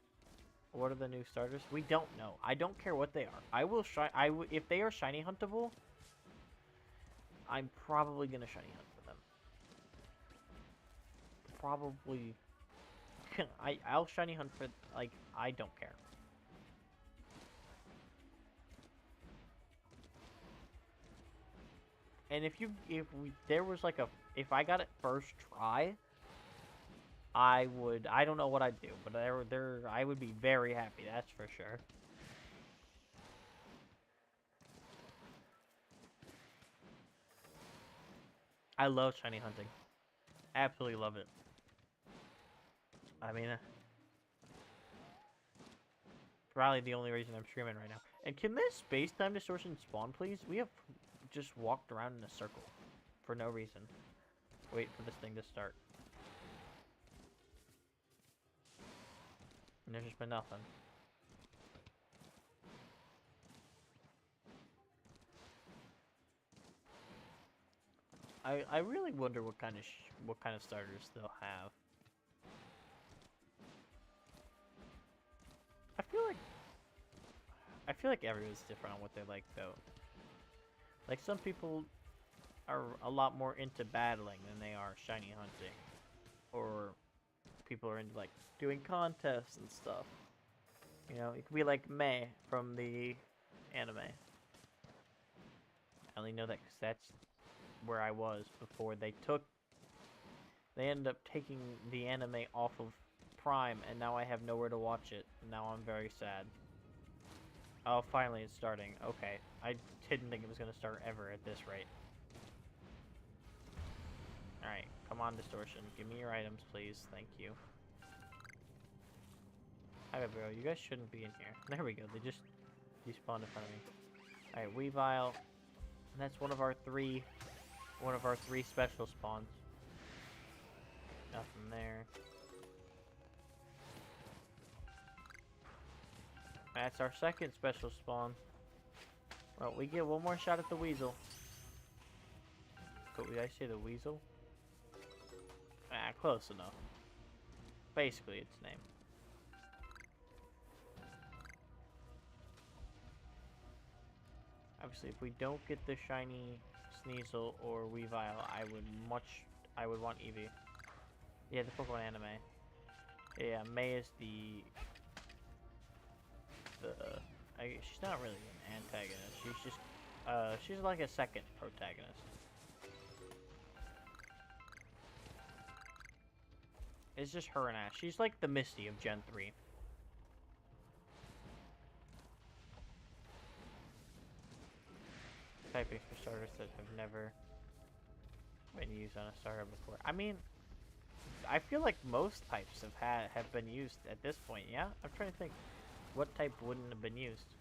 What are the new starters? We don't know. I don't care what they are. I will if they are shiny huntable, I'm probably gonna shiny hunt for them. Probably. I'll shiny hunt for, like, I don't care. And there was like if I got it first try, I don't know what I'd do, but I would be very happy, that's for sure. I love shiny hunting. Absolutely love it. I mean, probably the only reason I'm streaming right now. And can this space-time distortion spawn, please? We have just walked around in a circle for no reason. Wait for this thing to start. And there's just been nothing. I really wonder what kind of starters they'll have. I feel like everyone's different on what they like though. Like some people are a lot more into battling than they are shiny hunting, or people are into like doing contests and stuff. You know, it could be like Mei from the anime. I only know that because that's where I was before they ended up taking the anime off of Prime, and now I have nowhere to watch it. Now I'm very sad. Oh, finally it's starting. Okay. I didn't think it was going to start ever at this rate. Alright, come on, Distortion. Give me your items, please. Thank you. Hi, bro. You guys shouldn't be in here. There we go. They just despawned in front of me. Alright, Weavile. That's one of our three special spawns. Nothing there. That's our second special spawn. Well, we get one more shot at the Weasel. But did I say the Weasel? Ah, close enough. Basically, its name. Obviously, if we don't get the shiny Sneasel or Weavile, I would want Eevee. Yeah, the Pokemon anime. Yeah, Mei is she's not really an antagonist. She's just, she's like a second protagonist. It's just her and Ash. She's like the Misty of Gen 3. Typing for starters that have never been used on a starter before. I mean, I feel like most types have been used at this point, yeah? I'm trying to think. What type wouldn't have been used?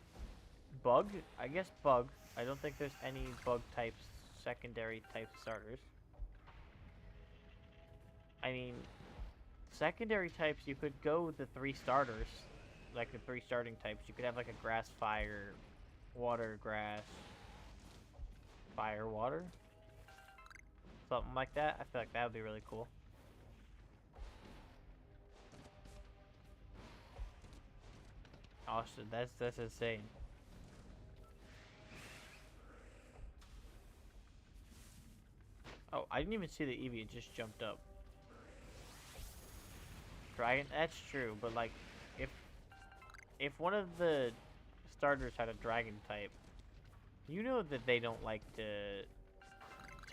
Bug? I guess Bug. I don't think there's any Bug types, secondary type starters. I mean, secondary types, you could go with the 3 starters. Like the 3 starting types. You could have like a grass, fire, water, grass, fire, water. Something like that. I feel like that would be really cool. Austin, that's insane. Oh, I didn't even see the Eevee, it just jumped up. Dragon, that's true, but like, if one of the starters had a dragon type, you know that they don't like to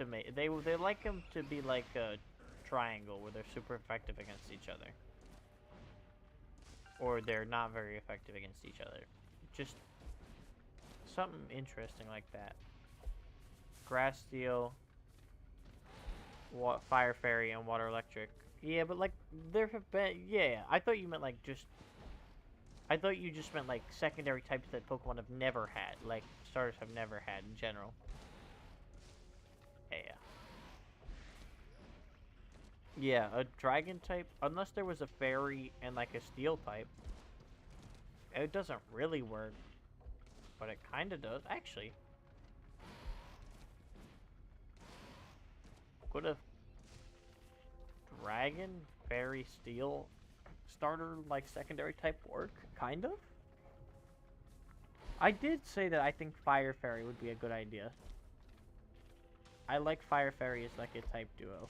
make, they like them to be like a triangle where they're super effective against each other. Or they're not very effective against each other. Just something interesting like that. Grass Steel, Fire Fairy, and Water Electric. Yeah, but like, there have been... Yeah, I thought you meant like just... I thought you just meant like secondary types that Pokemon have never had. Like, starters have never had in general. Yeah. Yeah, a dragon type, unless there was a fairy and like a steel type, it doesn't really work, but it kind of does. Actually, could a dragon, fairy, steel starter like secondary type work? Kind of. I did say that I think Fire Fairy would be a good idea. I like Fire Fairy as like a type duo.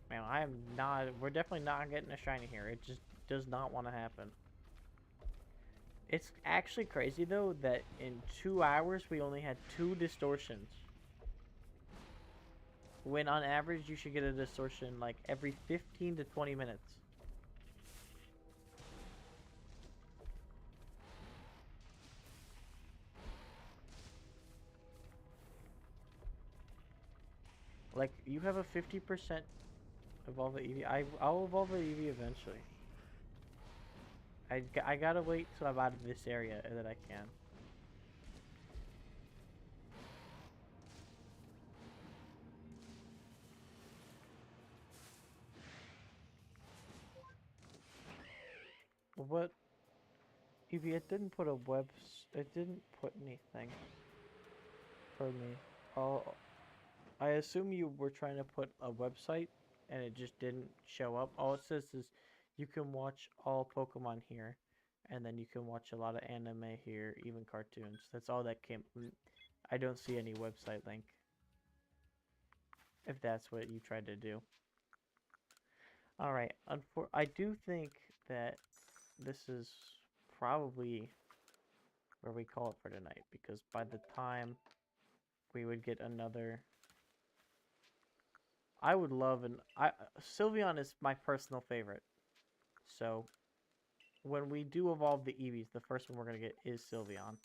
Man, I am not... We're definitely not getting a shiny here. It just does not want to happen. It's actually crazy though that in 2 hours we only had 2 distortions. When on average you should get a distortion like every 15 to 20 minutes. Like you have a 50% evolve the EV. I'll evolve the EV eventually. I gotta wait till I'm out of this area that I can. What? EV, it didn't put a it didn't put anything for me. Oh, I assume you were trying to put a website and it just didn't show up. All it says is you can watch all Pokemon here, and then you can watch a lot of anime here, even cartoons. That's all that came. I don't see any website link. If that's what you tried to do. All right. I do think that this is probably where we call it for tonight, because by the time we would get another, I would love Sylveon is my personal favorite. So when we do evolve the Eevees, the first one we're gonna get is Sylveon.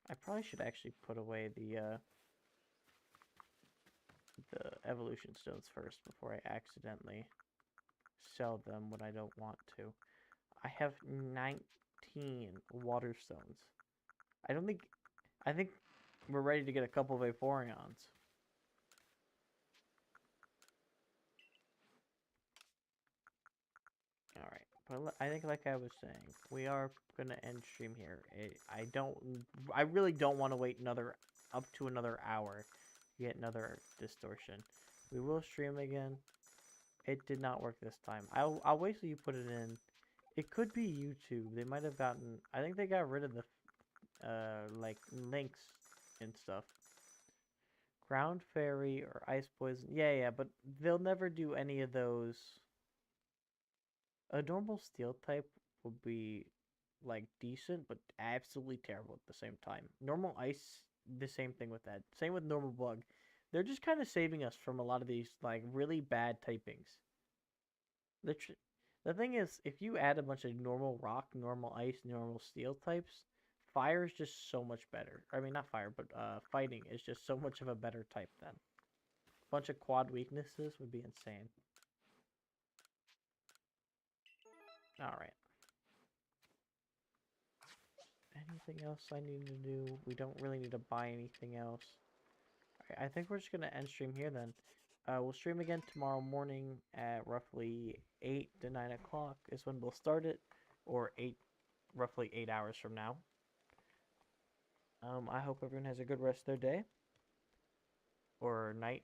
I probably should actually put away the evolution stones first before I accidentally sell them when I don't want to. I have 19 water stones. I think we're ready to get a couple of Vaporeons. Alright, but I think like I was saying, we are gonna end stream here. I really don't want to wait up to another hour to get another distortion. We will stream again. It did not work this time. I'll wait till you put it in. It could be YouTube. They might have gotten, I think they got rid of the like links and stuff. Ground Fairy or Ice Poison. Yeah, but they'll never do any of those. A normal Steel type would be like decent, but absolutely terrible at the same time. Normal Ice, the same thing with that. Same with normal Bug. They're just kind of saving us from a lot of these like really bad typings. The thing is, if you add a bunch of normal Rock, normal Ice, normal Steel types, Fire is just so much better. I mean, not Fire, but Fighting is just so much of a better type then. A bunch of quad weaknesses would be insane. Alright. Anything else I need to do? We don't really need to buy anything else. Alright, I think we're just going to end stream here then. We'll stream again tomorrow morning at roughly 8 to 9 o'clock is when we'll start it. Or roughly 8 hours from now. I hope everyone has a good rest of their day. Or night.